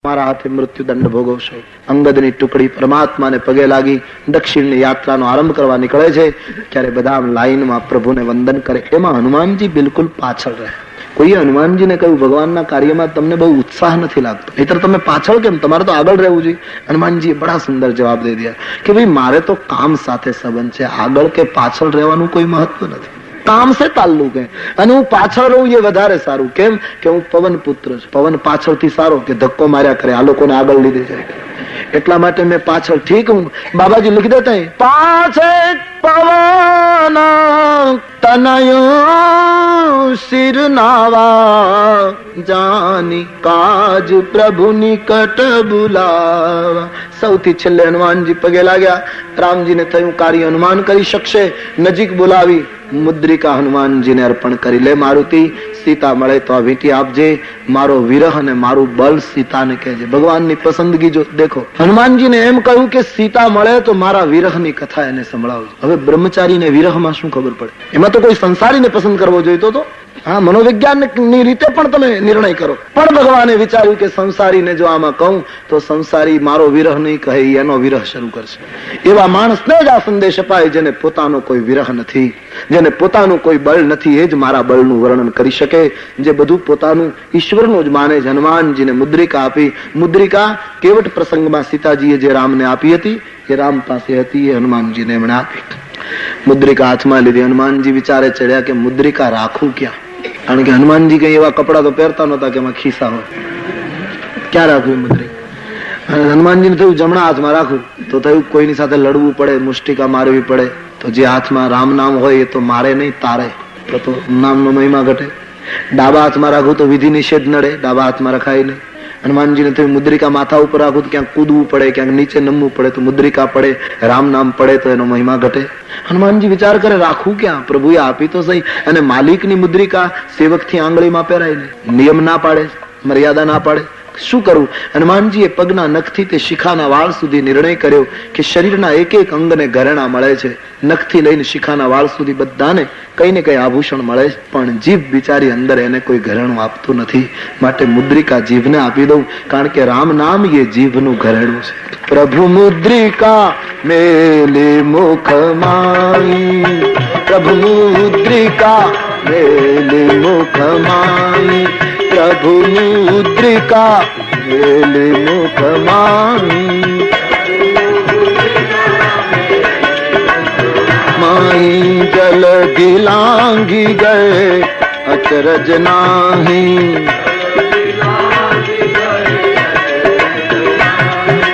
મારા હાથે મૃત્યુદંડ ભોગવશો. અંગદની ટુકડી પરમાત્માને પગે લાગી દક્ષિણની યાત્રાનો આરંભ કરવા નીકળે છે. ત્યારે બધા લાઈનમાં પ્રભુને વંદન કરે. એમાં હનુમાનજી બિલકુલ પાછળ રહે. કોઈએ હનુમાનજીને કહ્યું, ભગવાનના કાર્યમાં તમને બહુ ઉત્સાહ નથી લાગતો, નહીતર તમે પાછળ કેમ, તમારે તો આગળ રહેવું જોઈએ. હનુમાનજીએ બડા સુંદર જવાબ દઈ દિયા કે ભાઈ મારે તો કામ સાથે સંબંધ છે, આગળ કે પાછળ રહેવાનું કોઈ મહત્વ નથી. કામ સે તાલ્લુક હે, અને હું પાછળ રહું એ વધારે સારું. કેમ કે હું પવન પુત્ર છું. પવન પાછળથી સારો કે ધક્કો માર્યા કરે, આ લોકોને આગળ લીધે જાય. એટલા માટે મેં પાછળ. ઠીક, હું બાબાજી લીખી દેતા પાછે પવન તનયો શિર નાવા જાની કાજ પ્રભુ નિકટ બુલાવા. સૌથી છેલ્લે હનુમાનજી પગે લાગ્યા. રામજીને થયું કાર્ય હનુમાન કરી શકશે. નજીક બોલાવી મુદ્રિકા હનુમાનજીને અર્પણ કરી. લે મારુતિ, સીતા મળે તો આ વીંટી આપજે. મારો વિરહ અને મારું બળ સીતાને કહેજે. ભગવાનની પસંદગી જો દેખો. હનુમાનજીને એમ કહ્યું કે સીતા મળે તો મારા વિરહની કથા એને સંભળાવજો. હવે બ્રહ્મચારીને વિરહમાં શું ખબર પડે? એમાં તો કોઈ સંસારીને પસંદ કરવો જોઈતો તો. હા, મનોવૈજ્ઞાનિકની રીતે પણ તમે નિર્ણય કરો. પણ ભગવાને વિચાર્યું કે સંસારીને જો આમાં કહું તો સંસારી મારો વિરહ નહીં કહે, એનો વિરહ શરૂ કરશે. એવા માણસને જ આ સંદેશ અપાય જેને પોતાનો કોઈ વિરહ નથી, જેને પોતાનું કોઈ બળ નથી. એ જ મારા બળનું વર્ણન કરી શકે. જે બધું પોતાનું ઈશ્વરનું જ માને છે. હનુમાનજીને મુદ્રિકા આપી. મુદ્રિકા કેવટ પ્રસંગમાં સીતાજીએ જે રામને આપી હતી એ રામ પાસે હતી, એ હનુમાનજીને એમણે આપી. મુદ્રિકા હાથમાં લીધી. હનુમાનજી વિચારે ચડ્યા કે મુદ્રિકા રાખું ક્યાં? કારણ કે હનુમાનજી કઈ એવા કપડા તો પહેરતા નહોતા કે એમાં ખિસ્સા હોય. ક્યાં રાખવું મુદ્રિકા? હનુમાનજીને થયું જમણા હાથમાં રાખું. તો થયું કોઈની સાથે લડવું પડે, મુષ્ટિકા મારવી પડે, તો જે હાથમાં રામ નામ હોય એ તો મારે નહીં, તારે. તો નામનો મહિમા ઘટે. ડાબા હાથમાં રાખું તો વિધિ નિષેધ નડે, ડાબા હાથમાં રખાય નહીં. હનુમાનજીને થયું મુદ્રિકા માથા ઉપર રાખું તો ક્યાંક કૂદવું પડે, ક્યાંક નીચે નમવું પડે, તો મુદ્રિકા પડે, રામ નામ પડે તો એનો મહિમા ઘટે. હનુમાનજી વિચાર કરે રાખું ક્યાં? પ્રભુએ આપી તો સહી. અને માલિકની મુદ્રિકા સેવકથી આંગળીમાં પહેરાય નહીં. નિયમ ના પાડે, મર્યાદા ના પાડે. શું કરવું? હનુમાનજીએ પગના નખથી તે શિખાના વાળ સુધી નિર્ણય કર્યો કે શરીરના એક એક અંગને ઘરેણા મળે છે. નખથી લઈને શિખાના વાળ સુધી બધાને કઈ ને કઈ આભૂષણ મળે છે, પણ જીભ બિચારી અંદર એને કોઈ ઘરેણું આપતું નથી. માટે મુદ્રિકા જીભને આપી દઉં, કારણ કે રામ નામ એ જીભનું ઘરેણું છે. પ્રભુ મુદ્રિકા મેલે મુખ માઈ, પ્રભુ મુદ્રિકા મેલે મુખ માઈ, પ્રભુ મુદ્રિકા મેલે મુખ માઈ, માઈ જલ દિલાંગી ગયે અચરજ નાહી.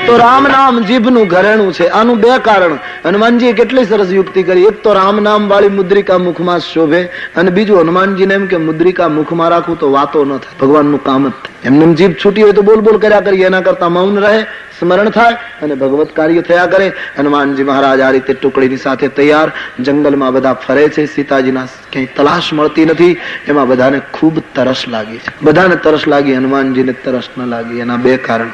તો રામ નામ જીભનું ઘરેણું છે. આનું બે કારણ. હનુમાનજીએ કેટલી સરસ યુક્તિ કરી. એક તો રામ નામ વાળી મુદ્રિકા મુખમાં શોભે, અને બીજું હનુમાનજીને એમ કે મુદ્રિકા મુખમાં રાખું તો વાતો ન થાય, ભગવાનનું કામ જ થાય. એમને જીભ છૂટી હોય તો બોલ બોલ કર્યા કરીએ, એના કરતા મૌન રહે, સ્મરણ થાય અને ભગવત કાર્ય થયા કરે. હનુમાનજી મહારાજ આ રીતે ટુકડીની સાથે તૈયાર જંગલમાં બધા ફરે છે. સીતાજીના ક્યાંય તલાશ મળતી નથી. એમાં બધાને ખૂબ તરસ લાગી છે. બધાને તરસ લાગી, હનુમાનજીને તરસ ન લાગી. એના બે કારણ.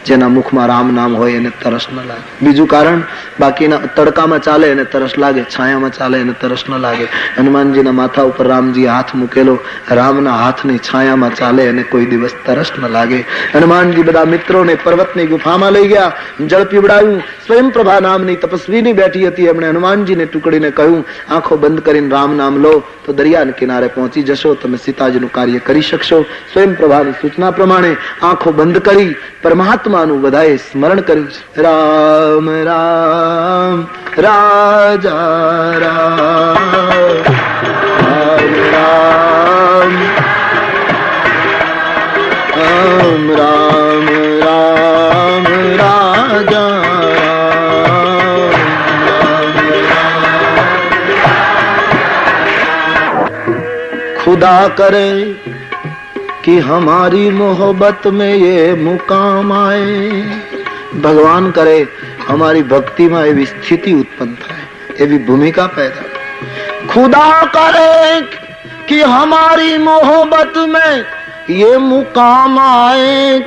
જેના મુખમાં રામ નામ હોય એને તરસ ન લાગે. બીજું કારણ, બાકીના તડકામાં ચાલે એને તરસ લાગે, છાયામાં ચાલે એને તરસ ન લાગે. હનુમાનજીના માથા ઉપર રામજી હાથ મૂકેલો, રામના હાથની છાયામાં ચાલે એને કોઈ દિવસ તરસ ન લાગે. હનુમાનજી બધા મિત્રોને પર્વતની ગુફામાં લઈ ગયા, જળ પીવડાવ્યું. સ્વયંપ્રભા નામની તપસ્વીની બેઠી હતી. એમણે હનુમાનજીને ટુકડીને કહ્યું આંખો બંધ કરીને રામ નામ લો તો દરિયાના કિનારે પહોંચી જશો, તમે સીતાજીનું કાર્ય કરી શકશો. સ્વયંપ્રભાની સૂચના પ્રમાણે આંખો બંધ કરી પરમાત્માનું બધાએ સ્મરણ કર્યું છે. રામ રામ રાજા રામ, રામ રામ રામ રામ રાજા खुदा करे कि हमारी मोहब्बत में ये मुकाम आए. भगवान करे हमारी भक्ति में एवी स्थिति उत्पन्न थाय, एवी भूमिका पैदा. खुदा करे कि हमारी मोहब्बत में ये मुकाम आए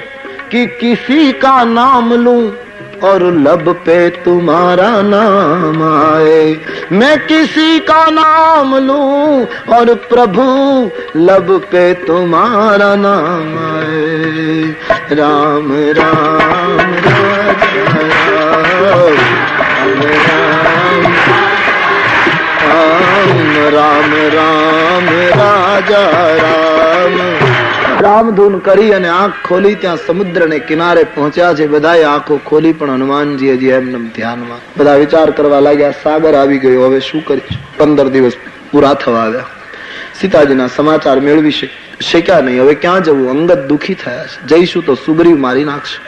कि किसी का नाम लूं और लब पे तुम्हारा नाम आए। मैं किसी का नाम लूं और प्रभु लब पे तुम्हारा नाम आए। राम राम राजा राम, राम राम राजा राम। राम धૂન કરી અને આંખ ખોલી ત્યાં સમુદ્રને કિનારે પહોંચ્યા છે। બધાએ આંખો ખોલી પણ હનુમાનજી હજી એમને ધ્યાનમાં। બધા વિચાર કરવા લાગ્યા, સાગર આવી ગયો, હવે શું કરીશું? 15 દિવસ પૂરા થવા આવ્યા, સીતાજીના સમાચાર મેળવી શક્યા નહીં। હવે ક્યાં જવું? અંગદ દુખી થયા છે, જઈશું તો સુગ્રીવ મારી નાખશે।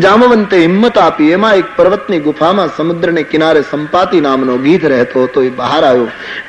જામવંતે હિંમત આપી। એમાં એક પર્વતની ગુફામાં સમુદ્રને કિનારે સંપાતિ નામનો ગીધ રહેતો હતો, એ બહાર આવ્યો।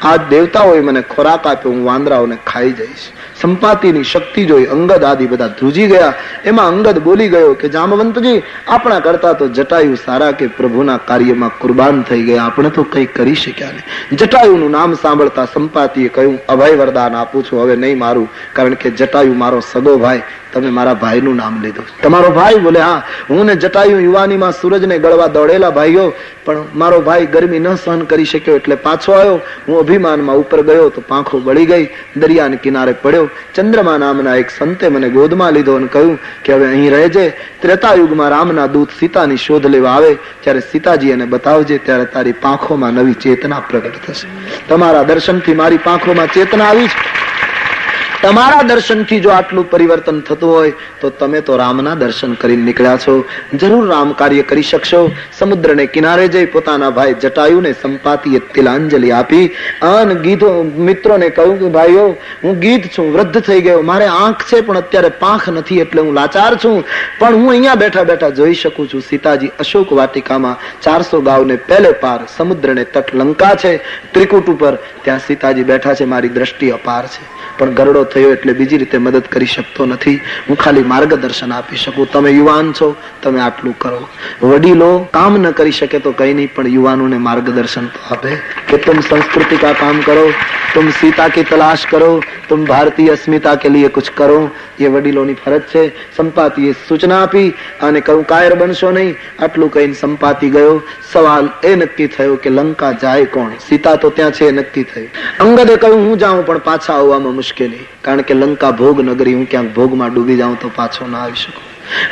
આજ દેવતાઓએ મને ખોરાક આપ્યો, હું વાંદરાઓને ખાઈ જઈશ। સંપાતિની શક્તિ જોઈ અંગદ આદિ બધા ધ્રુજી ગયા। એમાં અંગદ બોલી ગયો કે જામવંતજી, આપણા કરતા તો જટાયુ સારા કે પ્રભુના કાર્યમાં કુરબાન થઈ ગયા, આપણે તો કઈ કરી શક્યા નહીં। જટાયુનું નામ સાંભળતા સંપાતિએ કહ્યું, અભય વરદાન આપું છું, હવે નહીં મારું, કારણ કે જટાયુ મારો સગો ભાઈ, તમે મારા ભાઈનું નામ લીધું। તમારો ભાઈ? બોલે હા, હું ને જટાયુ યુવાનીમાં સૂરજને ગળવા દોડેલા ભાઈઓ, પણ મારો ભાઈ ગરમી ન સહન કરી શક્યો એટલે પાછો આવ્યો। હું અભિમાનમાં ઉપર ગયો તો પાંખો બળી ગઈ, દરિયાને કિનારે પડ્યો। ચંદ્રમા નામના એક સંતે મને ગોદમાં લીધો અને કહ્યું કે હવે અહીં રહેજે, ત્રેતાયુગમાં રામના દૂત સીતાની શોધ લેવા આવે ત્યારે સીતાજી એને બતાવજે, ત્યારે તારી પાંખોમાં નવી ચેતના પ્રગટ થશે। તમારા દર્શનથી મારી પાંખોમાં ચેતના આવી છે। તમારા દર્શનથી જો આટલું પરિવર્તન થતું હોય તો તમે તો રામના દર્શન કરીને નીકળ્યા છો, જરૂર રામ કાર્ય કરી શકશો। સમુદ્રને કિનારે જઈ પોતાના ભાઈ જટાયુને સંપાતિએ તિલાંજલિ આપી અને ગીધો મિત્રોને કહ્યું કે ભાઈઓ, હું ગીધ છું, વૃદ્ધ થઈ ગયો, મારે આંખ છે પણ અત્યારે પાંખ નથી, એટલે હું લાચાર છું, પણ હું અહીંયા બેઠા બેઠા જોઈ શકું છું સીતાજી અશોક વાટિકામાં 400 ગાઉને પહેલે પાર, સમુદ્રને તટ લંકા છે, ત્રિકૂટ ઉપર ત્યાં સીતાજી બેઠા છે, મારી દ્રષ્ટિ અપાર છે, પણ ગરડો થયો એટલે બીજી રીતે મદદ કરી શકતો નથી, હું ખાલી માર્ગદર્શન આપી શકું। તમે યુવાન છો, તમે આટલું કરો। વડીલો કામ ન કરી શકે તો કઈ નહીં, પણ યુવાનોને માર્ગદર્શન તો આપે કે तुम संस्कृति का काम करो, तुम सीता की तलाश करो, तुम भारतीय अस्मिता के लिए कुछ करो, ये વડીલોની ફરજ છે। સંપાતિએ સૂચના આપી અને કહ્યું કાયર બનશો નહીં। આટલું કહીને સંપાતિ ગયો। સવાલ એ નક્કી થયો કે લંકા જાય કોણ? સીતા તો ત્યાં છે નક્કી થયું। અંગદે કહ્યું હું જાઉં પણ પાછા આવવામાં મુશ્કેલી, કારણ કે લંકા ભોગ નગરી, હું ક્યાંક ભોગમાં ડૂબી જાઉં તો પાછો ના આવી શકું।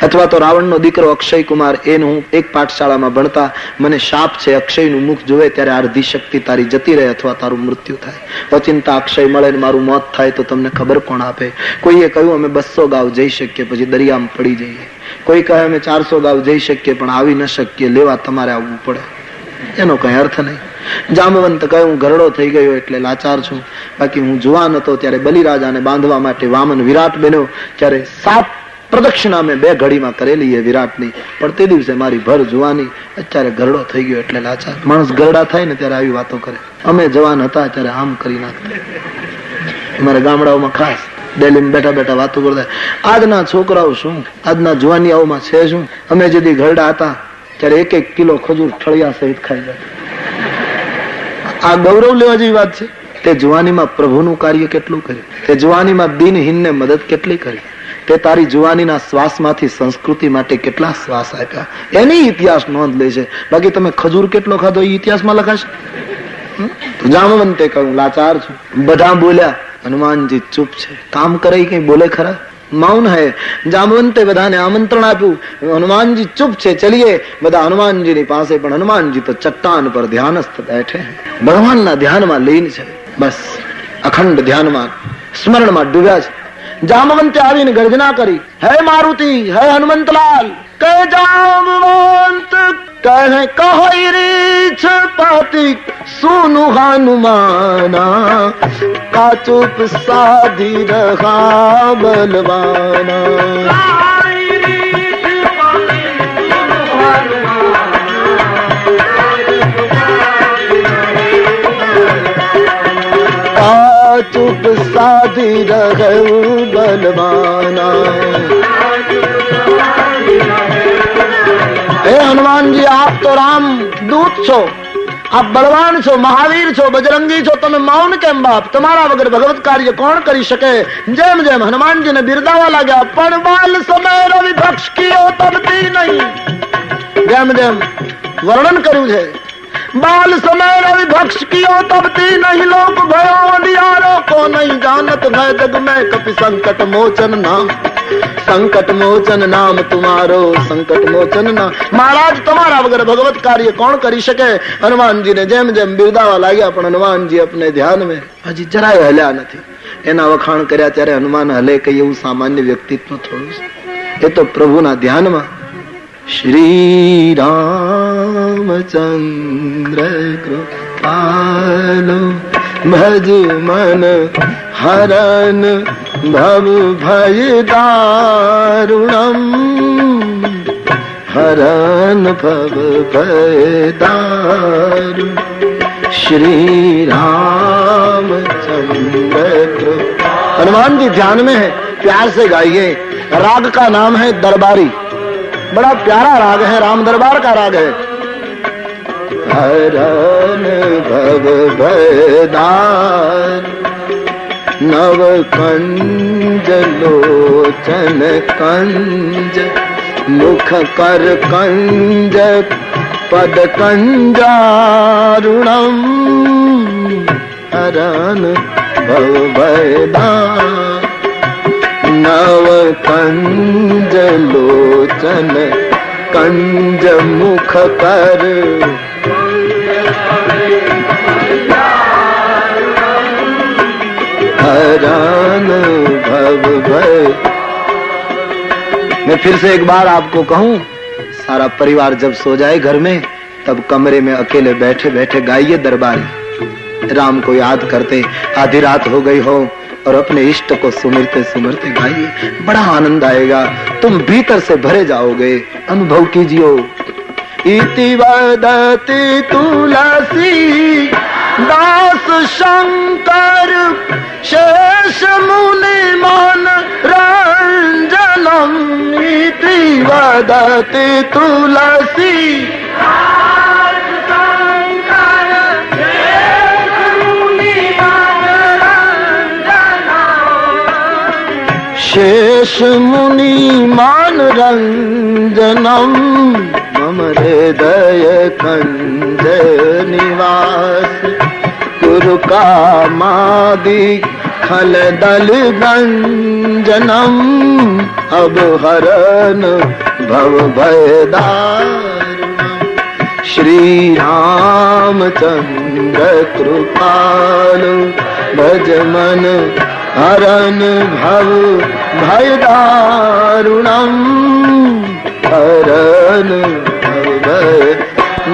અથવા તો રાવણનો દીકરો અક્ષય કુમાર, એને હું એક પાઠશાળામાં ભણતા, મને શાપ છે, અક્ષયનું મુખ જોવે ત્યારે અર્ધી શક્તિ તારી જતી રહે અથવા તારું મૃત્યુ થાય, ઓચિંતા અક્ષય મળે ને મારું મોત થાય તો તમને ખબર કોણ આપે? કોઈએ કહ્યું અમે 200 ગાવ જઈ શકીએ પછી દરિયામાં પડી જઈએ, કોઈ કહે અમે 400 ગાવ જઈ શકીએ પણ આવી ન શકીએ, લેવા તમારે આવવું પડે, એનો કઈ અર્થ નહીં। જામવંત કહે હું ગરડો થઈ ગયો એટલે લાચાર છું, બાકી હું જુવાન હતો ત્યારે બલિરાજાને બાંધવા માટે વામન વિરાટ બન્યો, ત્યારે 7 પ્રદક્ષિણા મેં 2 ઘડીમાં કરેલી એ વિરાટની, પણ તે દિવસે મારી ભર જુવાની, અત્યારે ગરડો થઈ ગયો એટલે લાચાર। માણસ ગરડા થાય ને ત્યારે આવી વાતો કરે, અમે જવાન હતા ત્યારે આમ કરી નાખતા। અમારા ગામડાઓમાં ખાસ દિલ્હીમાં બેઠા બેઠા વાતો કરતા, આજના છોકરાઓ શું, આજના જુવાનિયાઓમાં છે શું, અમે જેથી ગરડા હતા ત્યારે 1-1 કિલો ખજૂર ઠળિયા સહિત ખાઈ જાય। આ ગૌરવ લેવા જેવી વાત છે। તે જુવાનીમાં પ્રભુનું કાર્ય કેટલું કર્યું, તે જુવાનીમાં દિનહીનને મદદ કેટલી કરી, તે તારી જુવાનીના શ્વાસમાંથી સંસ્કૃતિ માટે કેટલા શ્વાસ આપ્યા, એની ઇતિહાસ નોંધ લે છે। બાકી તમે ખજૂર કેટલો ખાધો એ ઇતિહાસમાં લખાશે? જામવંતે કહ્યું લાચાર છું। બધા બોલ્યા, હનુમાનજી ચૂપ છે, કામ કરે કઈ બોલે ખરા, મૌન હૈ। જામવંતે બધાને આમંત્રણ આપ્યું, હનુમાનજી ચૂપ છે, ચલીએ બધા હનુમાનજીની પાસે। પણ હનુમાનજી તો ચટ્ટાન પર ધ્યાનસ્થ બેઠે, ભગવાનના ધ્યાનમાં લીન છે, બસ અખંડ ધ્યાનમાં સ્મરણમાં ડૂબ્યા છે। જામવંતે આવીને ગર્જના કરી, હે મારુતિ, હે હનુમંતલાલ, કે જામવંત કહે કહો રીછ પાતિ સુनु હનુમાના, કા ચૂપ સાધી રહા બલવાના। चुप साधी रहूं बलवाना। हे हनुमान जी, आप तो राम दूत छो, आप बलवान छो, महावीर छो, बजरंगी छो, તમે મૌન કેમ બાપ? તમારા વગર ભગવત કાર્ય કોણ કરી શકે? જેમ જેમ હનુમાનજીને બિરદાવા લાગ્યા, પણ બાલ સમય રવિ ભક્ષ કિયો તબતી નહીં, જેમ જેમ વર્ણન કર્યું છે, बाल समय रवि भक्ष कियो तब ती नहीं लोक भयो अंधियारो को नहीं जानत भय जग में कपि संकट मोचन नाम, संकट मोचन नाम तुम्हारो संकट मोचन नाम। महाराज तुम्हारा वगैरह भगवत कार्य कौन करी सके। हनुमान जी ने जेम जेम बिरदावा लाग्या पण हनुमान जी अपने ध्यान में हजी જરાય હલ્યા નથી। એના વખાણ કર્યા ત્યારે હનુમાન હલે કે એવું સામાન્ય વ્યક્તિત્વ થોડું છે, એ તો પ્રભુના ધ્યાનમાં। श्री रामचंद्र कृपालो भज मन हरन भव भय दारुणम, हरन भव भय दारुण। श्री रामचंद्र कृपा। हनुमान जी ध्यान में है, प्यार से गाइए। राग का नाम है दरबारी, बड़ा प्यारा राग है, राम दरबार का राग है। हरन भव भयदार नव कंज लोचन कंज मुख कर कंज पद कंजारुणम, हरन भव भयदार नव कंज लोचन कंज मुख कर हरन भव भय। मैं फिर से एक बार आपको कहूं, सारा परिवार जब सो जाए घर में, तब कमरे में अकेले बैठे बैठे गाइए दरबारी, राम को याद करते, आधी रात हो गई हो और अपने इष्ट को सुमिरते सुमिरते गाइए, बड़ा आनंद आएगा, तुम भीतर से भरे जाओगे। अनुभव कीजिए। इति वदति तुलसी दास शंकर शेष मुनि मन रंजनम, इति वदति तुलसी शेष मुनि मान रंजनम, मम हृदय कंज निवास गुरु कामादि खल दल गंजनम, अब हरन भव भयदारुणम। श्री रामचंद्र कृपालु भज मन हरन भव भयदारुणम, हरन भव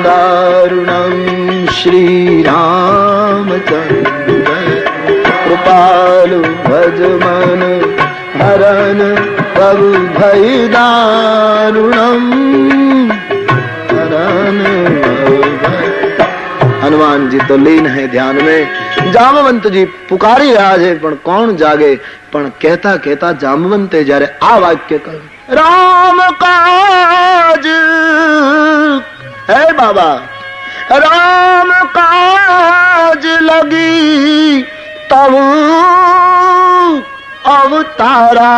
दारुणम। श्री रामचंद्र कृपालु भज मन हरन भव भयदारुणम, हरन भव। हनुमान जी तो लीन है ध्यान में। जामवंत जी पुकारी रहा है, पण कोण जागे। पण कहता कहता जामवंते जયારે આ વાક્ય કહ્યું, राम काज है बाबा, राम काज लगी तब अवतारा।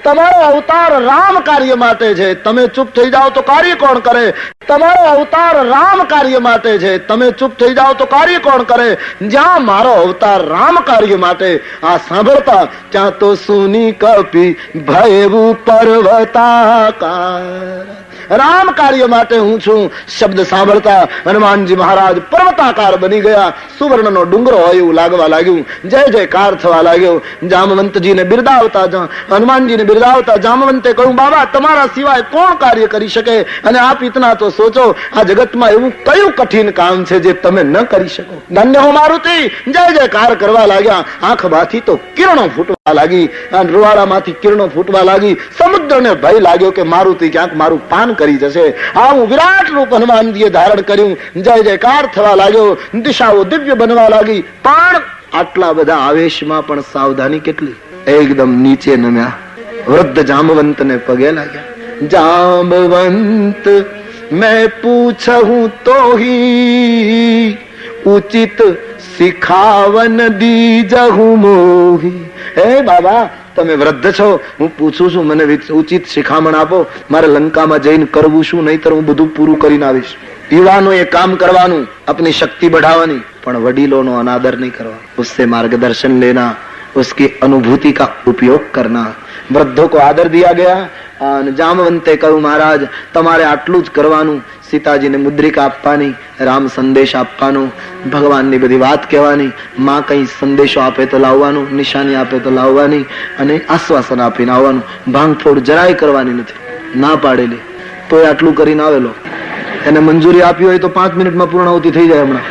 તમારો અવતાર રામ કાર્ય માટે છે, તમે ચૂપ થઈ જાઓ તો કાર્ય કોણ કરે। તમારો અવતાર રામ કાર્ય માટે છે, તમે ચૂપ થઈ જાઓ તો કાર્ય કોણ કરે। જ્યાં મારો અવતાર રામ કાર્ય માટે, આ સાંભળતા ત્યાં તો સુની કપી ભયવું પર્વતાકાર। राम कार्य माटे हूं छू शब्द सांभळता हनुमानजी महाराज पर्वताकार बनी गया। सुवर्णनो डुंगरो होय एवुं लागवा लाग्युं। जय जयकार थवा लाग्यो। जामवंतजी ने बिरदावता हनुमानजी ने बिरदावता जामवंते कह્યું, बाबा तमारा सिवाय कोण कार्य करी शके। अने आप इतना तो सोचो, आ जगत में एवुं कयुं कठिन काम छे जे तमे न करी शको। धन्य हो मारुति। जय जयकार करवा लाग्या। आंखमांथी तो किरणों फूटवा लागी, रुवाड़ामांथी किरणों फूटवा लागी। समुद्रने भय लाग्यो के मारुति क्यांक मारुं पान કરી જશે। આવું વિરાટ રૂપ હનુમાનજીએ ધારણ કર્યું। જય જયકાર થવા लाग्યો। દિશાઓ દિવ્ય બનવા લાગી। પણ આટલા બધા આવેશમાં પણ સાવધાની કેટલી। એકદમ નીચે નમ્યા। વૃદ્ધ જામવંતને પગે લાગ્યા। જામવંત मैं पूछूं तो ही उचित सिखावन दीजहु मोही। हे बाबा તમે વૃદ્ધ છો, હું પૂછું છું, મને ઉચિત શિખામણ આપો, મારે લંકામાં જઈને કરવું શું, નહીતર હું બધું પૂરું કરીને આવીશ. યુવાનો એ કામ કરવાનું, अपनी शक्ति बढ़ावानी, પણ વડીલોનો અનાદર નહીં કરવાનો. उससे मार्गदर्शन लेना, उसकी अनुभूति का उपयोग करना. વૃદ્ધો को आदर दिया गया. જામવંતે કહ્યું, મહારાજ તમારે આટલું જ કરવાનું. સીતાજીને મુદ્રિકા આપવાની, રામ સંદેશ આપવાનો, ભગવાનની બધી વાત કહેવાની, માં કઈ સંદેશો આપે તો લાવવાનું, નિશાની આપે તો લાવવાની, અને આશ્વાસન આપીને આવવાનું. ભાંગફોડ જરાય કરવાની નથી, ના પાડેલી, તો આટલું કરીને આવેલો. એને મંજૂરી આપી હોય તો 5 મિનિટમાં પૂર્ણાહુતિ થઈ જાય હમણાં.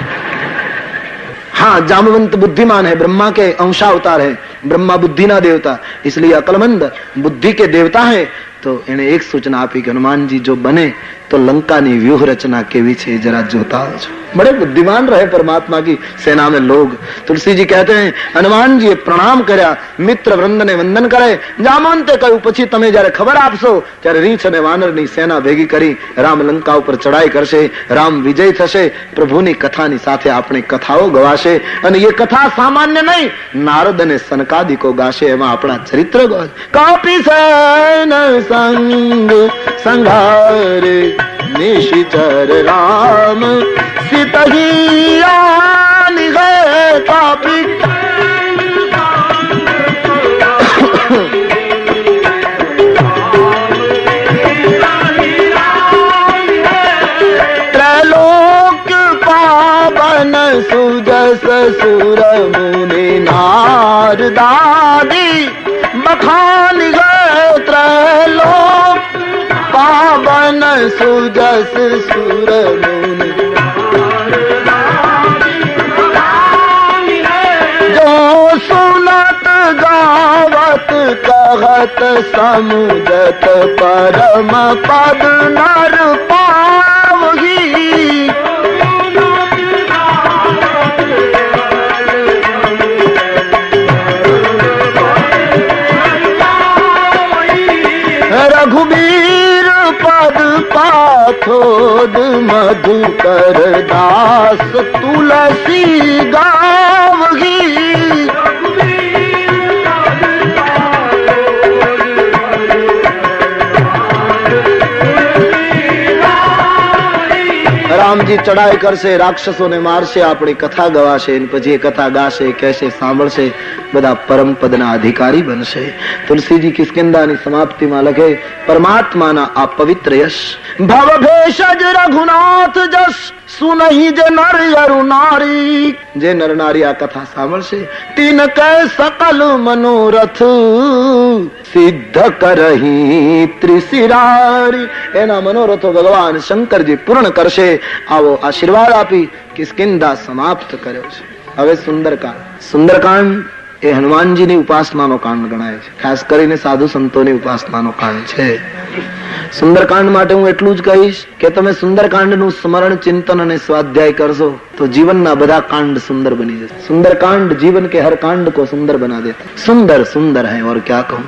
हाँ, जामवंत बुद्धिमान है, ब्रह्मा के अंशावतार है, ब्रह्मा बुद्धि ना देवता, इसलिए अकलमंद बुद्धि के देवता है. तो इन्हें एक सूचना आपी कि हनुमान जी जो बने तो लंका ની व्यूह रचना केवी छे जरा जोता हो. बड़े बुद्धिमान रहे परमात्मा की सेना में लोग. तुलसी जी कहते हैं हनुमान जी प्रणाम કર્યા, મિત્ર વૃંદને વંદન કરે. જામવંતે કહ્યું પછી તમે જયારે ખબર આપશો ત્યારે રીંછ અને વાનરની સેના ભેગી કરી રામ લંકા ઉપર ચડાઈ કરશે, રામ વિજય થશે. પ્રભુની કથાની સાથે આપણે કથાઓ ગવાશે, અને એ કથા સામાન્ય નહીં, નારદ અને સનકાદિકો ગાશે. એમાં આપણા ચરિત્ર ગવાશે. કાપી સેન સંગ સંઘારે निशिचर राम सितहियान गए कापी. त्रैलोक पावन सुजस सुर मुनि नारदादि बखान गए. त्रैलोक पावन सुजस सुर मुनि जो सुनत गावत कहत समुझत परम पद नर पावही. रघुबीर पद पाथोद मधुकर दास तुलसी गावही. રામજી ચડાઈ કરશે, રાક્ષસોને મારશે, આપણી કથા ગવાશે, પછી એ કથા ગાશે, કહેશે, સાંભળશે, બધા પરમ પદના અધિકારી બનશે. તુલસીજી કિષ્કિંધાની સમાપ્તિમાં લખે પરમાત્માના આ પવિત્ર યશ ભવ ભેષજ રઘુનાથ જસ સુનહી જે નર અરુ નારી. જે નર નારી આ કથા સાંભળશે તીન કે સકલ મનોરથ સિદ્ધ કરહી ત્રિશિરારી. એના મનોરથો ભગવાન શંકરજી પૂર્ણ કરશે. આવો આશીર્વાદ આપી કિષ્કિંધા સમાપ્ત કર્યો છે. હવે સુંદરકાંડ. સુંદરકાંડ એ હનુમાનજીની ઉપાસનાનો કાંડ ગણાય છે. ખાસ કરીને સાધુ સંતોની ઉપાસનાનો કાંડ છે. સુંદરકાંડ માટે હું એટલું જ કહીશ કે તમે સુંદરકાંડનું સ્મરણ, ચિંતન અને સ્વાધ્યાય કરશો તો જીવનના બધા કાંડ સુંદર બની જશે. સુંદરकांड जीवन के हर कांड को सुंदर बना देता. सुंदर सुंदर है और क्या कहूं.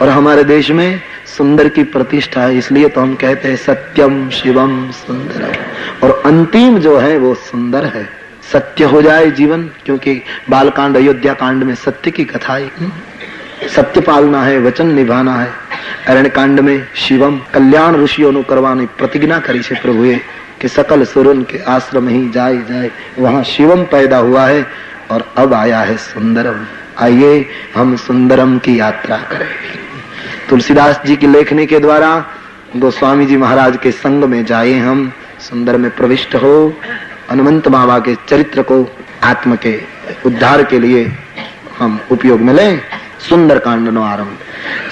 और हमारे देश में सुंदर की प्रतिष्ठा है, इसलिए तो हम कहते हैं सत्यम शिवम सुंदरम. और अंतिम जो है वो सुंदर है. सत्य हो जाए जीवन, क्योंकि बालकांड अयोध्या कांड में सत्य की कथा है. सत्य पालना है, वचन निभाना है. अरण्य कांड में शिवम कल्याण ऋषियों ने करवानी प्रतिज्ञा करी है प्रभुए कि सकल सुरन के आश्रम ही जाए जाए. वहां शिवम पैदा हुआ है और अब आया है सुंदरम. आइए हम सुंदरम की यात्रा करें. तुलसीदास जी की लेखनी के द्वारा गोस्वामी जी महाराज के संग में जाए हम. सुंदर में प्रविष्ट हो, हनुमंत बाबा के चरित्र को आत्म के उद्धार के लिए हम उपयोग में लें. सुंदरकांड નો આરંભ.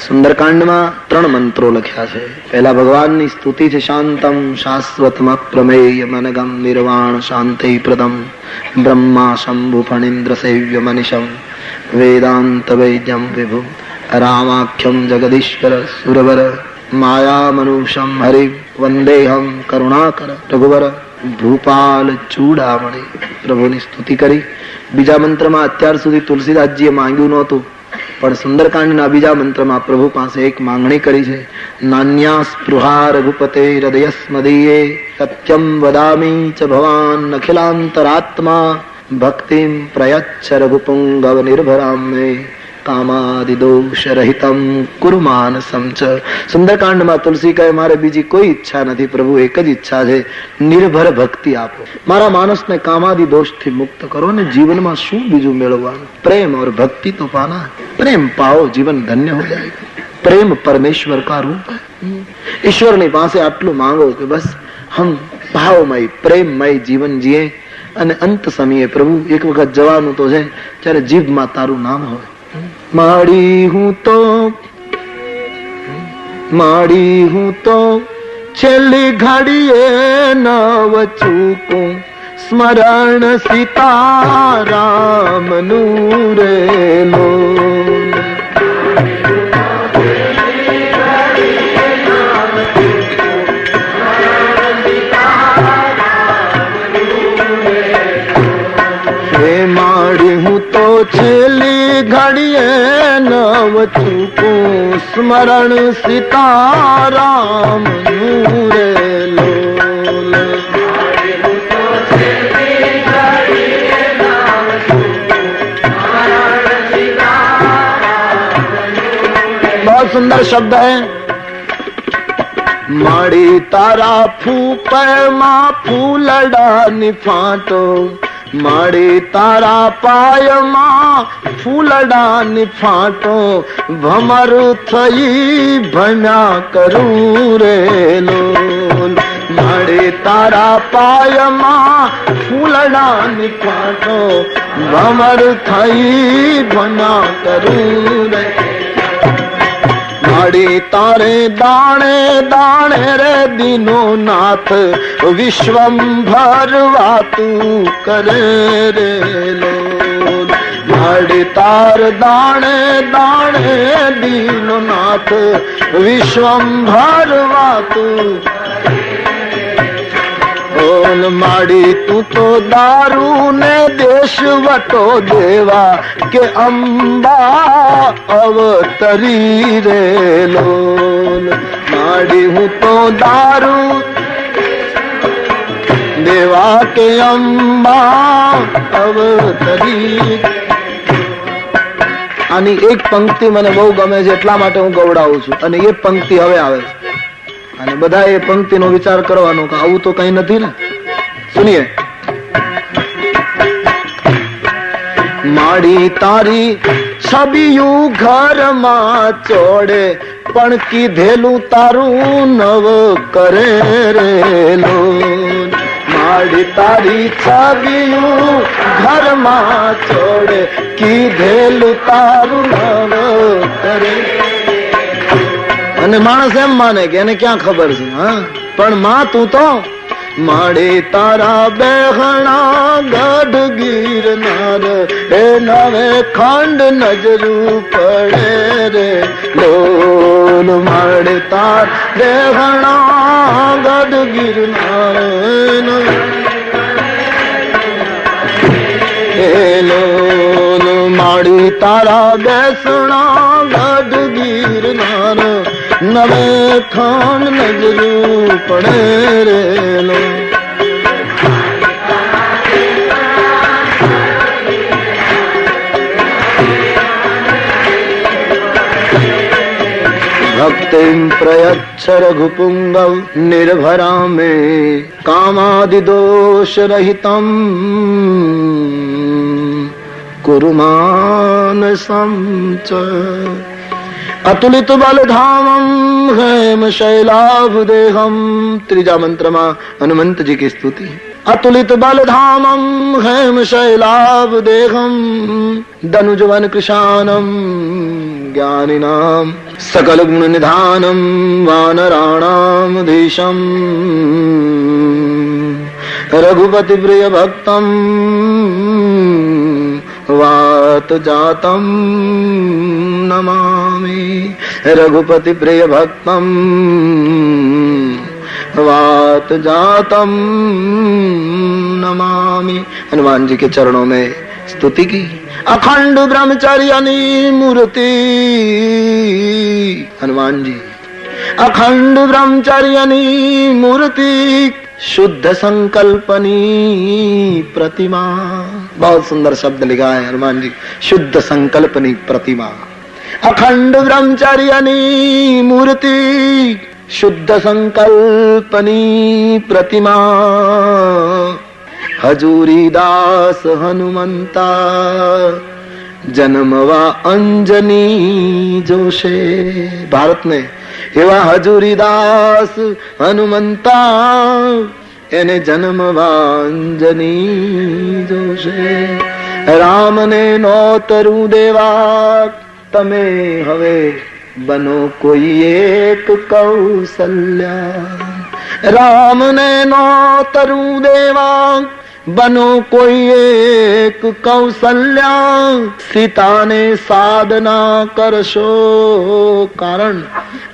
સુંદરકાંડમાં 3 મંત્રો લખ્યા છે. પહેલા ભગવાનની સ્તુતિ છે. શાંતમ શાશ્વતમ પ્રમેય મનગમ નિર્વાણ શાંતિ પ્રદમ બ્રહ્મા શંભુ ફણિન્દ્ર સેવ્ય મનિષમ વેદાંત વૈદ્યમ વિભુ રામાખ્યમ જગદીશ્વર સુરવર માયા મનુષમ હરિ વંદેહમ કરુણાકર રઘુવર ભૂપાલ ચૂડામણી. પ્રભુની સ્તુતિ કરી. બીજા મંત્રમાં અત્યાર સુધી તુલસીદાસજીએ માંગ્યું નહોતું, પણ સુંદરકાંડના બીજા મંત્રમાં પ્રભુ પાસે એક માંગણી કરી છે. નાન્યા સ્પૃહા રઘુપતે હૃદયસ્મદીયે સત્યમ વદામિ ચ ભવાન અખિલાંતરાત્મા ભક્તિમ પ્રયચ્છ રઘુપુંગવ નિર્ભરામ મે कामादि दोष रहितम कुरु मानसम च। सुंदरकांड में तुलसी कहे मारे बीजी कोई इच्छा नहीं प्रभु, एक ज इच्छा है निर्भर भक्ति आपो। मारा मानस ने कामादि दोष थी मुक्त करो ने जीवन में शू बीजू मेळववानुं, प्रेम और भक्ति तो पाना है। प्रेम पाओ जीवन धन्य हो जाएगा। प्रेम परमेश्वर का रूप है। ईश्वर ने पासे आटलू मांगो कि बस हम भावमय प्रेममय जीवन जीए અને અંત સમયે પ્રભુ એક વખત જવાનું તો છે ત્યારે જીભમાં તારું નામ હોય। માડી હું તો છેલ્લી ઘડીએ નવ ચૂકું સ્મરણ સીતારામનું રે લો। छेली घड़िए नव चूकू स्मरण सीताराम रे लोल। बहुत सुंदर शब्द है। माड़ी तारा फूप मां फूलड़ा निफाटो, माड़ी तारा पाय मां फूलड़ा निफाटो, भमर थई भम्या करूं रे लोल। माड़ी तारा पाय मां फूलड़ा निफाटो, भमर थई भम्या करूं रे। माड़ी तारे दाणे दाणे रे दीनो नाथ, विश्वंभर वातु करे रे लोल। माड़ी तार दाणे दाणे दीनो नाथ, विश्वंभर वातु बोल। माड़ी तू तो दारू ने देश वटो देवा के अंबा अवतरी रे लोल। माड़ी हूँ तो दारू देवा के अंबा अवतरी। आनी एक पंक्ति मने बहु गमे छे એટલા માટે હું ગવડાવું છું અને એ પંક્તિ હવે આવે છે અને બધા એ પંક્તિનો વિચાર કરવાનો કે આવું તો કઈ નથી ને। सुनिए। माड़ी तारी छबियू घर मां चोड़े, पण कीधेलू तारू नव करे रे लोल। माड़ी तारी छबियू घर मां चोड़े, कीधेलू तारू नव करे। અને માણસ એમ માને કે એને ક્યાં ખબર છે, હા પણ માં તું તો माड़े तारा बेहना गढ़ गिरनार, रे नवे खंड नजरू पड़े रे लोल। माड़े तार बेहना गढ़ गिरनार लोल। माड़ी तारा बेसना गढ़ गिरनार, नवे खान नजरू पड़े रे लो। भक्तिं प्रयच्छ रघुपुंगव निर्भरा में, कामादि दोष रहितं कुरु मानसं च। अतुलित बल धामम हेम शैलाभ देहम। त्रीजा मंत्र में हनुमंत जी की स्तुति। अतुलित बल धामम हेम शैलाभ देहम, धनुजवन कृशानम ज्ञानिनाम, सकल गुण निधानम वानराणाम धीशम, रघुपति प्रिय भक्तम वात जातम नमामि। रघुपति प्रिय भक्तम वात जातम नमामि। हनुमान जी के चरणों में स्तुति की। अखंड ब्रह्मचर्यनी मूर्ति हनुमान जी, अखंड ब्रह्मचर्यनी मूर्ति, शुद्ध संकल्पनी प्रतिमा। बहुत सुंदर शब्द लिखा है हनुमान जी। शुद्ध संकल्पनी प्रतिमा, अखंड ब्रह्मचर्यनी मूर्ति, शुद्ध संकल्पनी प्रतिमा, हजूरी दास हनुमंता, जन्मवा अंजनी जोशे। भारत ने एवा हजूरी दास हनुमंता એને જન્મવા અંજની જોશે। રામને નોતરું દેવા તમે હવે બનો કોઈ એક કૌશલ્યા। રામને નોતરું દેવા બનો કોઈ એક કૌશલ્યા। સીતાને સાધના કરશો કારણ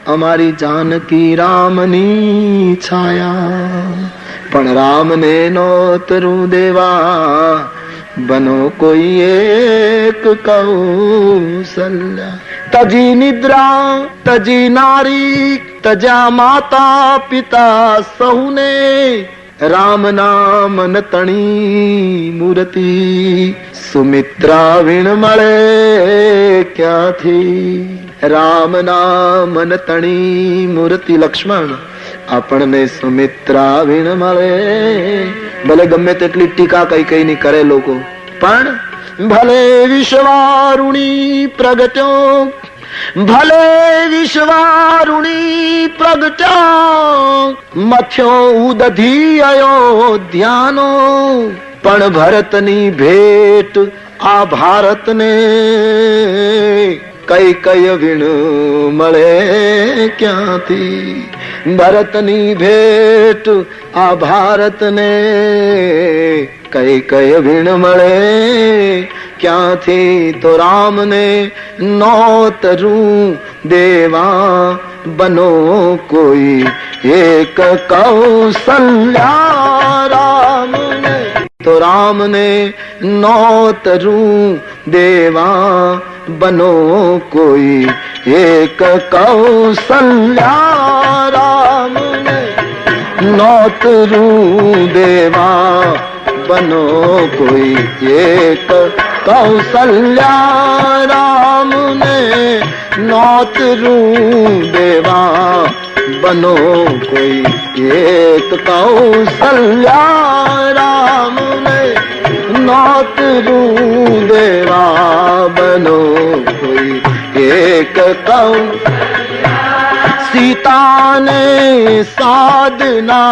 અમારી જાનકી રામની છાયા। પણ રામને નોતરું દેવા બનો કોઈ એક કૌશલ્યા। તજી નિદ્રા તજી નારી તજા માતા પિતા સહુને રામ નામ નતણી મૂર્તિ સુમિત્રા વીણ મળે ક્યાંથી। રામ નામ નતણી મૂર્તિ લક્ષ્મણ આપણને સુમિત્રા વીણ મળે। ભલે ગમે તેટલી ટીકા કઈ કઈ ની કરે લોકો, પણ ભલે વિશ્વારુણી પ્રગટ્યો, ભલે વિશ્વારુણી પ્રગટ્યો, મથ્યો ઉદધી અયોધ્યાનો, પણ ભરતની ભેટ આ ભારતને કઈ કઈ વીણ મળે ક્યાંથી। ભરતની ભેટ આ ભારતને કઈ કઈ વીણ મળે ક્યાંથી। તો રામને નોતરું દેવા બનો કોઈ એક કૌશલ્યા। રામને તો રામને નોતરું દેવા બનો કોઈ એક કૌશલ્યા। રામને નોતરું દેવા બનો કોઈ એક કૌશલ્યા। રામને નોતરું દેવા બનો કોઈ એક કૌશલ્યા। રામને નોતરું દેવા બનો કોઈ એક કૌશલ્યા। સીતાને સાધના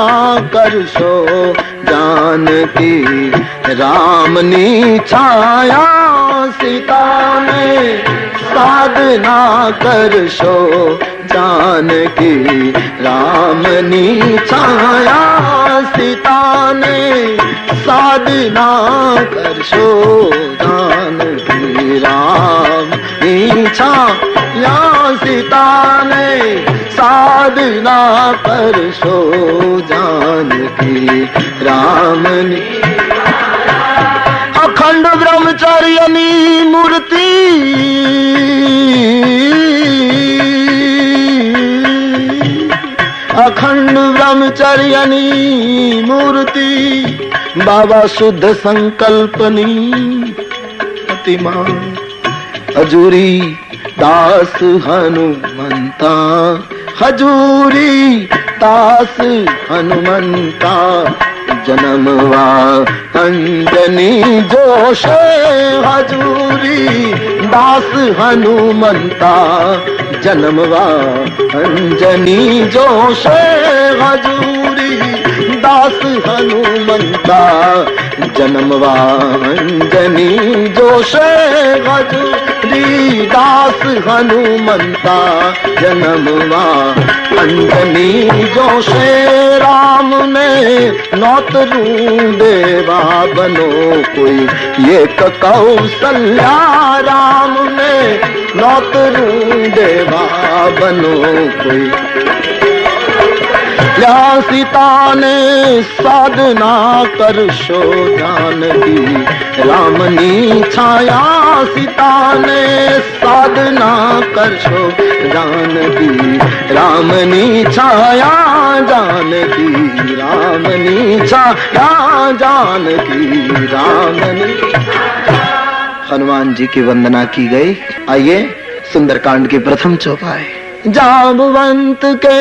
કરશો जानकी रामनी छाया। सीताने साधना करशो जानकी रामनी छाया। सीताने साधना करशो जानकी रामनी छाया। सीताने साधना करशो जानकी रामनी। अखंड ब्रह्मचर्यनी मूर्ति अखंड ब्रह्मचर्यनी मूर्ति बाबा शुद्ध संकल्पनी प्रतिमा। हजूरी दास हनुमंता हजूरी दास हनुमंता जन्मवा अंजनी जोश। हजूरी दास हनुमंता जन्मवा अंजनी जोश। हजूरी दास हनुमंता जन्मवा अंजनी जोश। हजूरी दास हनुमंता जन्मवा अंजनी जोश। राम ने नौतरू देवा बनो कोई एक कौशल्या। राम ने नौतरू देवा बनो कोई। सीता ने साधना करशो जानकी रामनी छाया। सीता ने साधना करशो जानकी रामनी छाया। जानकी रामनी छाया जानकी रामनी हनुमान जी की वंदना की गई। आइए सुंदरकांड की प्रथम चौपाई। जाम्बवंत के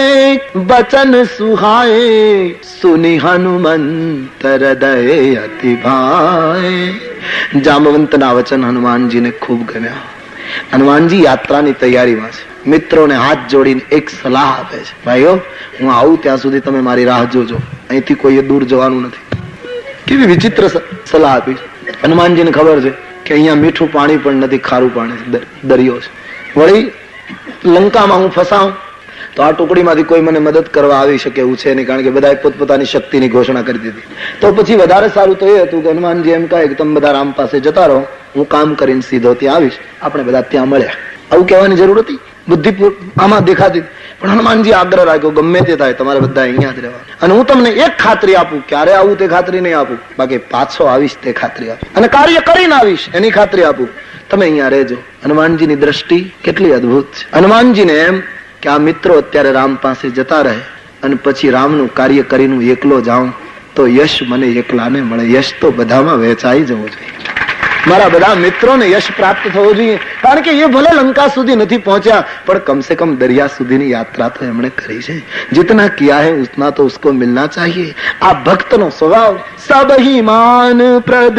बचन सुहाए, सुनी हनुमंत हृदय अति भाए। जाम्बवंतना वचन हनुमानजीने खूब गम्या। હનુમાનજી યાત્રાની તૈયારીમાં છે. મિત્રોને હાથ જોડીને એક સલાહ આપે છે, ભાઈઓ હું આવું ત્યાં સુધી તમે મારી રાહ જોજો, અહીંથી કોઈએ દૂર જવાનું નથી. કેવી વિચિત્ર સલાહ આપી. હનુમાનજીને ખબર છે કે અહીંયા મીઠું પાણી પણ નથી, ખારું પાણી છે, દરિયો છે. વળી લંકામાં હું ફસાઉં તો આ ટુકડીમાંથી કોઈ મને મદદ કરવા આવી શકે એવું છે નહીં, કારણ કે બધા પોતપોતાની શક્તિની ઘોષણા કરી દીધી. તો પછી વધારે સારું તો એ હતું કે હનુમાનજી એમ કહે કે તમે બધા રામ પાસે જતા રહો, હું કામ કરીને સીધો ત્યાં આવીશ. આપણે બધા ત્યાં મળ્યા. આવું કહેવાની જરૂર હતી, બુદ્ધિપૂર્વક આમાં દેખાતી. પણ હનુમાનજી આગ્રહ રાખ્યો ગમે તે થાય તમારે બધા અહીંયા જ રહેવા, અને હું તમને એક ખાતરી આપું, ક્યારે આવું તે ખાતરી નહીં આપું, બાકી પાછો આવીશ તે ખાતરી આપું, અને કાર્ય કરીને આવીશ એની ખાતરી આપું. તમે અહીંયા રહેજો. હનુમાનજીની દ્રષ્ટિ કેટલી અદભુત છે. હનુમાનજીને એમ કે આ મિત્રો અત્યારે રામ પાસે જતા રહે અને પછી રામનું કાર્ય કરીને હું એકલો જાઉં તો યશ મને એકલાને મળે. યશ તો બધામાં વહેંચાઈ જવું જોઈએ. મારા બધા મિત્રોને યશ પ્રાપ્ત થવું જોઈએ, કારણ કે એ ભલે લંકા સુધી નથી પહોંચ્યા પણ કમસે કમ દરિયા સુધીની યાત્રા તો એમણે કરી છે. जितना किया है उतना तो उसको मिलना चाहिए. આ ભક્તનો સ્વભાવ. સબહી માન પ્રદ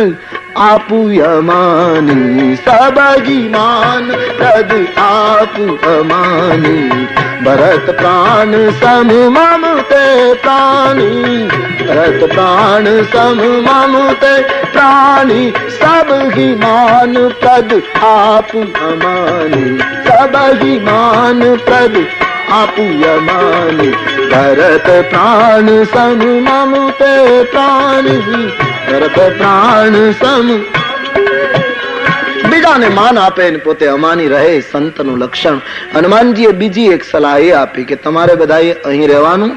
આપુ યમાની, સબહી માન પ્રદ આપુ અમાની, ભરત પ્રાણ સમ મમ તે પ્રાણી, ભરત પ્રાણ સમ મમ તે પ્રાણી, સબહી માન પ્રદ આપુ અમાની, સબહી માન પ્રદ આપુ યમાની, ભરત પ્રાણ સમ મમ તે પ્રાણી, ભરત પ્રાણ સમ. બીજાને માન આપે ને પોતે અમાની રહે, સંતનું લક્ષણ. હનુમાનજીએ બીજી એક સલાહ એ આપી કે તમારે બધાએ અહીં રહેવાનું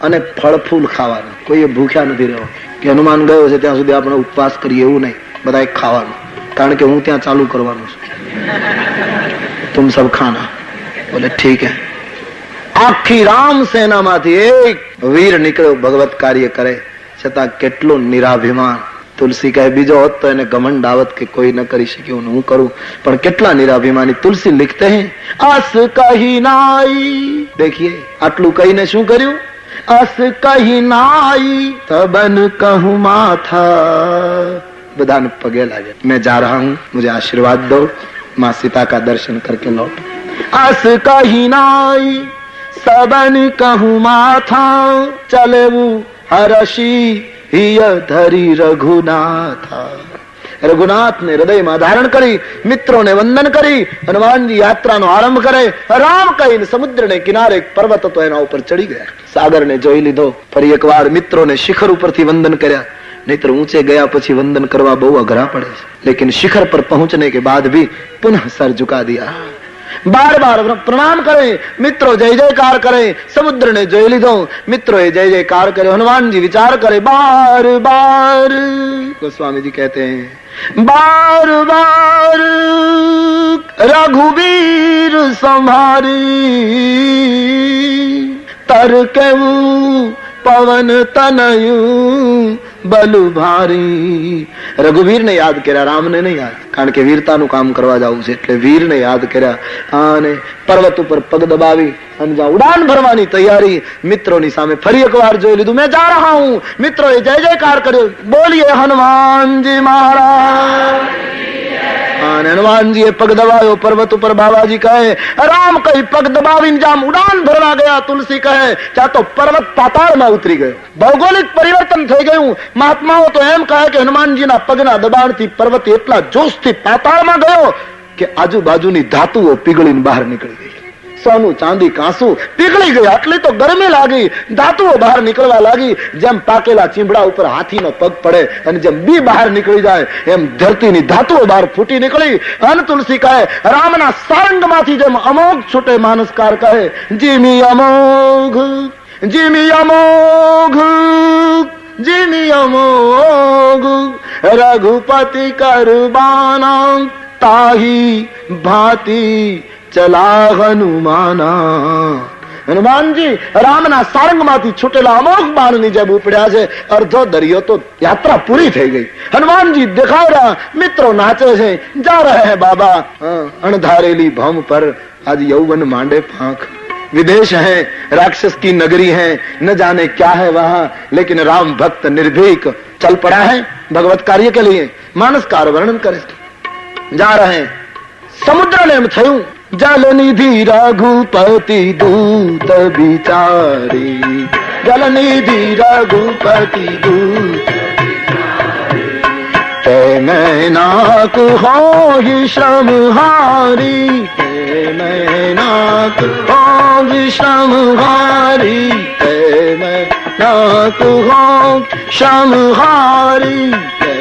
અને ફળ ફૂલ ખાવાનું, કોઈએ ભૂખ્યા નથી રહેવાનું. કે હનુમાન ગયો છે ત્યાં સુધી આપણે ઉપવાસ કરીએ એવું નહીં, બધાએ ખાવાનું, કારણ કે હું ત્યાં ચાલુ કરવાનું છું. તુમ સબ ખાના. બોલે ઠીક હે. આખી રામ સેનામાંથી એક વીર નીકળ્યો ભગવત કાર્ય કરે, છતાં કેટલો નિરાભિમાન. તુલસી કહે બીજો હોત તો એને ઘમંડ આવત કે કોઈ ન કરી શક્યું હું કરું, પણ કેટલા નિરાભિમાની. તુલસી लिखते हैं અસ કહી નાઈ. देखिए આટલું કહીને શું કર્યું? અસ કહી નાઈ તબન કહું માથા. બધાને પગે લાગે. मैं जा रहा हूं, मुझे आशीर्वाद दो, माँ सीता का दर्शन करके लौट. अस कही नाई सबन कहूं माथा, चलेવું હરશી હિય ધરી રઘુનાથા. રઘુનાથને હૃદયમાં ધારણ કરી મિત્રોને વંદન કરી હનુમાનજી યાત્રાનો આરંભ કરે. રામ કહીને સમુદ્રને કિનારે એક પર્વત હતો એના ઉપર ચડી ગયા. સાગરને જોઈ લીધો. ફરી એકવાર મિત્રોને શિખર ઉપરથી વંદન કર્યા. નહીતર ઊંચે ગયા પછી વંદન કરવા બહુ અઘરા પડે છે. लेकिन शिखर पर पहुंचने के बाद भी पुनः सर झुका दिया. बार बार प्रणाम करे. मित्रों जय जयकार करे. समुद्र ने જોઈ લીધો. મિત્રોએ જય જયકાર કર્યો. હનુમાનજી વિચાર કરે बार बार. गोस्वामी जी कहते हैं बार बार रघुवीर संभारी, तर केવું પવન તનયું બલ ભારી. રઘુવીરને યાદ કર્યા, રામને નહીં યાદ, કારણ કે વીરતાનું કામ કરવા જવું છે એટલે વીરને યાદ કર્યા. અને પર્વત ઉપર પગ દબાવી અને જ્યાં ઉડાન ભરવાની તૈયારી. મિત્રોની સામે ફરી એકવાર જોઈ લીધું. મેં જા રહા હું. મિત્રોએ જય જયકાર કર્યો. બોલીએ હનુમાનજી મહારાજ. અને હનુમાનજીએ પગ દબાવ્યો. પર્વત ઉપર બાબાજી કહે રામ કઈ પગ દબાવીને જામ ઉડાન ભરવા ગયા. તુલસી કહે ત્યાં તો પર્વત પાતાળમાં ઉતરી ગયો. ભૌગોલિક પરિવર્તન થઈ ગયું. મહાત્માઓ તો એમ કહે કે હનુમાનજીના પગના દબાણથી પર્વત એટલા જોશથી પાતાળમાં ગયો કે આજુબાજુની ધાતુઓ પીગળીને બહાર નીકળી ગઈ. સોનું ચાંદી કાંસુ પીગળી ગઈ. આટલી તો ગરમી લાગી. ધાતુઓ બહાર નીકળવા લાગી. જેમ પાકેલા ચીંબડા ઉપર હાથીનો પગ પડે અને જેમ બી બહાર નીકળી જાય એમ ધરતીની ધાતુઓ બહાર ફૂટી નીકળી. અને તુલસી કહે રામના સારંગમાંથી જેમ અમોઘ છૂટે માનસકાર કહે જીમી અમોઘ, જીમી અમોઘ, જીમી અમોઘ, રઘુપતિ કરબાના તાહી ભાતી ચલા હનુમાના. હનુમાનજી રામના સારંગમાંથી છૂટેલા અમોઘ બાણની જેમ ઉપડ્યા છે. અડધો દરિયો તો યાત્રા પૂરી થઈ ગઈ. હનુમાનજી દેખાઈ રહ્યા, મિત્રો નાચે છે. જા રહે હૈ બાબા અણધારેલી ભૌમ પર आज यौवन मांडे पांख. विदेश है, राक्षस की नगरी है, न जाने क्या है वहां, लेकिन राम भक्त निर्भीक चल पड़ा है भगवत कार्य के लिए. मानस कार वर्णन करे जा रहे हैं. समुद्र ने थયું जल निधि रघुपति दूत बिचारी, जल निधि रघुपति दूत ते मैनाक हो ही श्रम हारी, ते मैनाक हो ही श्रम हारी, ते मैनाक हो श्रम हारी, ते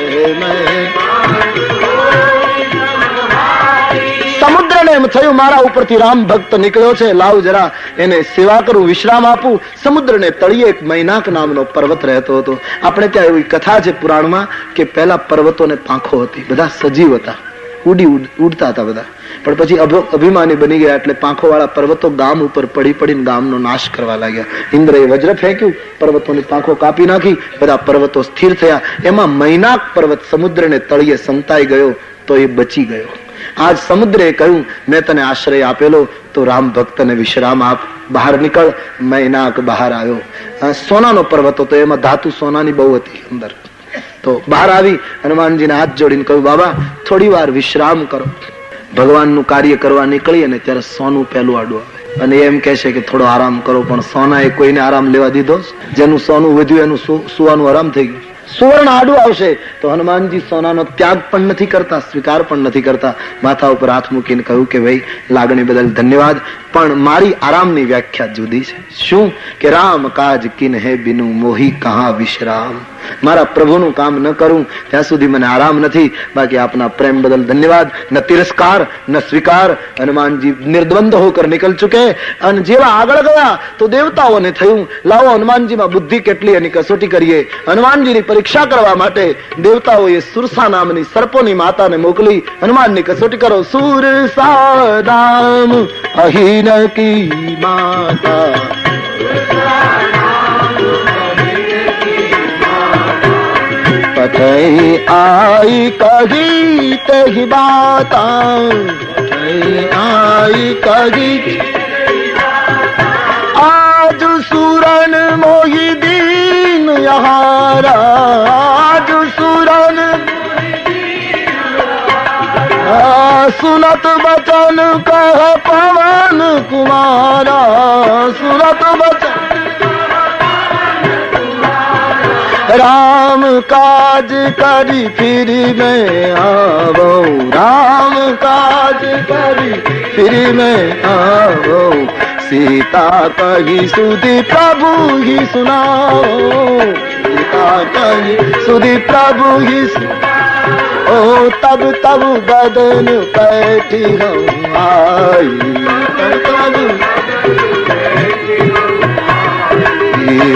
સમુદ્રને એમ થયું મારા ઉપરથી રામ ભક્ત નીકળ્યો છે, લાવ જરા એને સેવા કરું, વિશ્રામ આપું. સમુદ્રને તળિયે એક મૈનાક નામનો પર્વત રહેતો હતો. આપણે ત્યાં એવી કથા છે પુરાણમાં કે પહેલા પર્વતોને પાંખો હતી, બધા સજીવ હતા, ઉડતા હતા બધા, પણ પછી અભિમાની બની ગયા એટલે પાંખો વાળા પર્વતો ગામ ઉપર પડી પડીને ગામનો નાશ કરવા લાગ્યા. ઇન્દ્રએ વજ્ર ફેંક્યું, પર્વતોની પાંખો કાપી નાખી, બધા પર્વતો સ્થિર થયા. એમાં મૈનાક પર્વત સમુદ્રને તળિયે સંતાઈ ગયો તો એ બચી ગયો. આજ સમુદ્રે કહ્યું મેં તને આશ્રય આપેલો તો રામ ભક્તને વિશ્રામ આપ, બહાર નીકળ. મૈનાક બહાર આવ્યો. સોનાનો પર્વત હતો, એમાં ધાતુ સોનાની બહુ હતી અંદર. તો બહાર આવી હનુમાનજીને હાથ જોડીને કહ્યું બાબા થોડી વાર વિશ્રામ કરો. ભગવાનનું કાર્ય કરવા નીકળી અને ત્યારે સોનું પહેલું આડું આવે અને એમ કહે છે કે થોડો આરામ કરો, પણ સોના એ કોઈને આરામ લેવા દીધો? જેનું સોનું વધ્યું એનું સુવાનું આરામ થઈ ગયું. સુવર્ણ આડું આવશે તો હનુમાનજી સોનાનો ત્યાગ પણ નથી કરતા, સ્વીકાર પણ નથી કરતા. માથા ઉપર હાથ મૂકીને કહ્યું કે ભાઈ લાગણી બદલ ધન્યવાદ, પણ મારી આરામની વ્યાખ્યા જુદી છે. શું કે રામ કાજ કિન હે બિનુ મોહી કહા વિશ્રામ. મારા પ્રભુનું કામ ન કરું ત્યાં સુધી મને આરામ નથી. બાકી આપના પ્રેમ બદલ ધન્યવાદ. ન તિરસ્કાર ન સ્વીકાર. હનુમાનજી નિર્દ્વંદ હોકર નિકલ ચુકે. અને જેવા આગળ ગયા તો દેવતાઓને થયું લાવો હનુમાનજીમાં બુદ્ધિ કેટલી એની કસોટી કરીએ. હનુમાનજીની પરીક્ષા કરવા માટે દેવતાઓએ સુરસા નામની સર્પોની માતાને મોકલી. હનુમાનની કસોટી કરો. સુરસા નામ અહીન કી માતા, पठई आई कही तेहि बाता, पठई आई कही आज सुरन मोहि दीन यहारा, आज सुरन सुनत बचन कह पवन कुमारा, सुनत बचन राम काज करी फिर मैं आवो, राम काज करी फिर मैं आवो. सीता कही सुधी प्रभु ही सुनाओ, सीता कही सुधी प्रभु ही ओ तब तब बदन बैठी हम आई, तब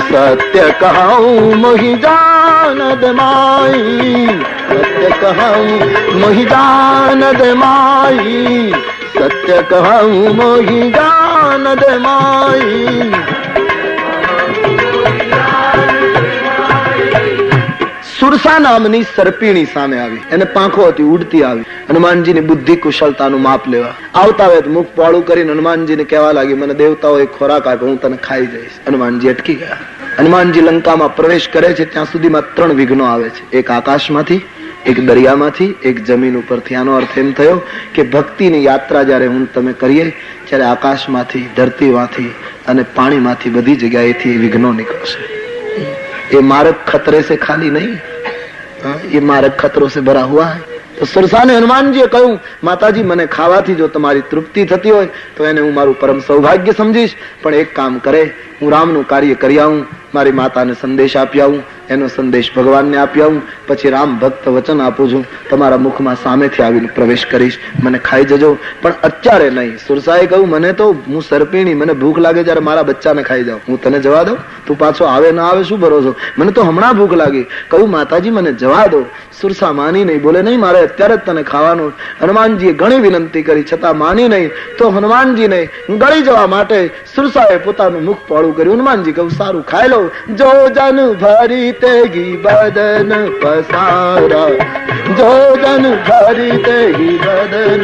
सत्य कहूँ मोहि जानद माई, सत्य कहूँ मोहि जानद माई, सत्य कहूँ मोहि जानद माई. સુરસા નામની સર્પિણી સામે આવી, એને પાંખો હતી, ઉડતી આવી. હનુમાનજીની બુદ્ધિ કુશળતાનું માપ લેવા આવતા હોય મુખ પોળું કરીને હનુમાનજીને કહેવા લાગી મને દેવતાઓએ ખોરાક આપ્યો, હું તને ખાઈ જઈશ. હનુમાનજી અટકી ગયા. હનુમાનજી લંકામાં પ્રવેશ કરે છે ત્યાં સુધીમાં 3 વિઘ્નો આવે છે. એક આકાશમાંથી, એક દરિયામાંથી, એક જમીન ઉપરથી. આનો અર્થ એમ થયો કે ભક્તિની યાત્રા જયારે હું તમે કરીએ ત્યારે આકાશમાંથી, ધરતીમાંથી અને પાણીમાંથી બધી જગ્યાએથી વિઘ્નો નીકળશે. ये मार्ग खतरे से खाली नहीं, ये मार्ग खतरों से भरा हुआ है. તો સુરસાને હનુમાનજીએ કહ્યું માતાજી મને ખાવાથી જો તમારી તૃપ્તિ થતી હોય તો એને હું મારું પરમ સૌભાગ્ય સમજીશ, પણ એક કામ કરે હું રામનું કાર્ય કરી આવું, મારી માતાને સંદેશ આપી આવું, એનો સંદેશ ભગવાનને આપી આવું, પછી રામ ભક્ત વચન આપું છું, તમારા મુખમાં સામેથી આવીને પ્રવેશ કરીશ, મને ખાઈ જજો, પણ અત્યારે નહીં. સુરસાએ કહ્યું, મને તો હું સરપીણી, મને ભૂખ લાગે જ્યારે મારા બચ્ચાને ખાઈ જાઉં, હું તને જવા દઉં? તું પાછો આવે ના આવે શું ભરોસો? મને તો હમણાં ભૂખ લાગી. કહ્યું, માતાજી મને જવા દો. સુરસા માની નહીં, બોલે નહીં, મારે અત્યારે જ તને ખાવાનું. હનુમાનજીએ ઘણી વિનંતી કરી છતાં માની નહીં, તો હનુમાનજીને ગળી જવા માટે સુરસાએ પોતાનું મુખ પોળું કર્યું. હનુમાનજી કહ્યું, સારું, ખાઈ લો. જો જન ભરી તેગી બદન પસારા, જો જન ભરી તેગી બદન,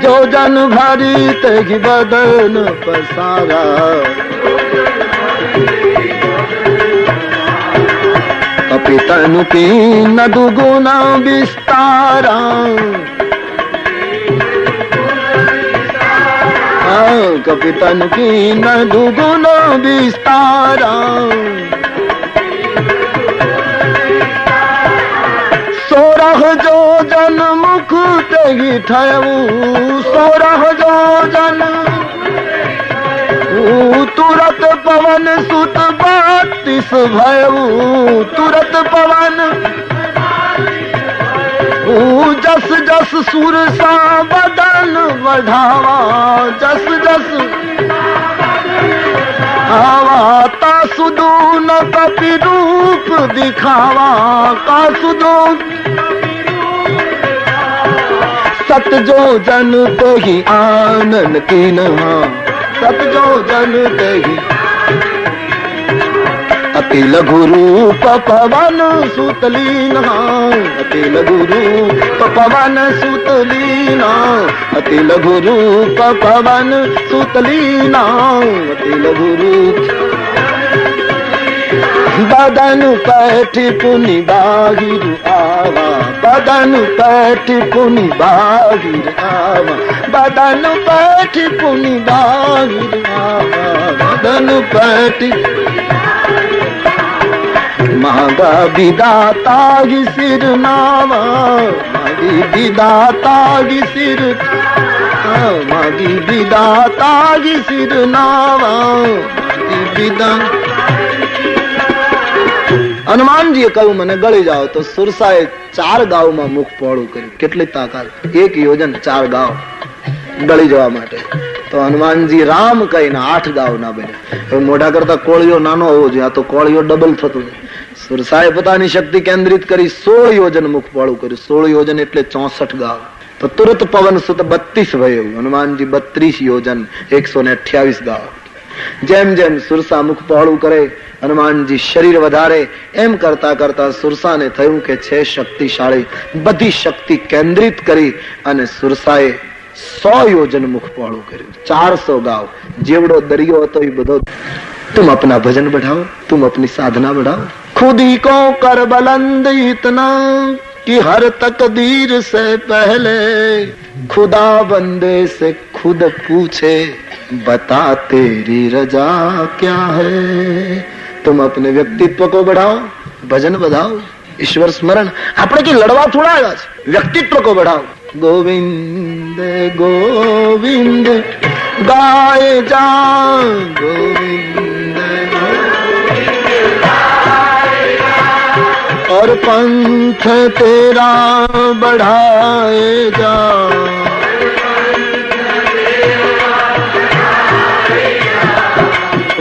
જો જન ભરી તેગી બદન પસારા, કપિતન કી ન દુગુના વિસ્તારા, કપિતન કી ન દુગુનો વિસ્તારા, 16 જોજન મુખ તેગી થયું, 16 જોજન તુરત પવન સુત 32 ભયું, તુરત પવન જસ જસ સુરસા બદન વઢાવા, જસ જસ આવા તા સુદુ ન કપિ રૂપ દિખાવા, કા સુદુ સતજો જન તેહી આનંદ તીન, સતજો જન તેહી અતિ લઘુ રૂપ પવન સુતલીન, અતિ લઘુ રૂપ પવન સુતલીન, અતિ લઘુ રૂપ પવન સુતલીન, અતિ લઘુ રૂપ બદન પેઠી પુની બાહિર આવા, બદન પેઠી પુની બાહિર આવા, બદન પેઠી પુની બાહિર આવા, બદન પેઠી માગા વિદાતા સિર નાવા, માગી વિદાતા સિર, માગી વિદાતા સિર નાવા, માગી વિદા. હનુમાનજીએ કહ્યું, મને ગળી જાઓ. તો સુરસાએ 4 ગાઉમાં મુખ પહોળું કર્યું. કેટલી તાકાત! 1 યોજન 4 ગાઉ ગળી જવા માટે. તો હનુમાનજી રામ કહીને 8 ગાઉ ના બન્યા. મોઢા કરતા કોળિયો નાનો હોવો જોઈએ, આ તો કોળિયો ડબલ થતું. સુરસાએ પોતાની શક્તિ કેન્દ્રિત કરી 16 યોજન મુખ પહોળું કર્યું. 16 યોજન એટલે 64 ગાઉ. તો તુરત પવન સુત 32 ભયું. હનુમાનજી 32 યોજન 128 ગાઉ. જેમ જેમ સુરસા મુખ પહોળું કરે, હનુમાનજી શરીર વધારે, એમ કરતા કરતા સુરસાને થયું કે છે શક્તિશાળી. બધી શક્તિ કેન્દ્રિત કરી અને સુરસાએ 100 યોજન મુખ પહોળું કર્યું. 400 ગાવ. જેવડો દરિયો હતો એ બધો. तुम अपना भजन बढ़ाओ, तुम अपनी साधना बढ़ाओ. खुद ही को कर बुलंद इतना कि हर तकदीर से पहले खुदा बंदे से खुद पूछे बता तेरी रजा क्या है. तुम अपने व्यक्तित्व को बढ़ाओ, भजन बढ़ाओ, ईश्वर स्मरण. આપણે કે લડવા થોડા આવ્યા છે, વ્યક્તિત્વ को बढ़ाओ. गोविंद गोविंद गाए जा, गोविंद और पंथ तेरा बढ़ाए जा.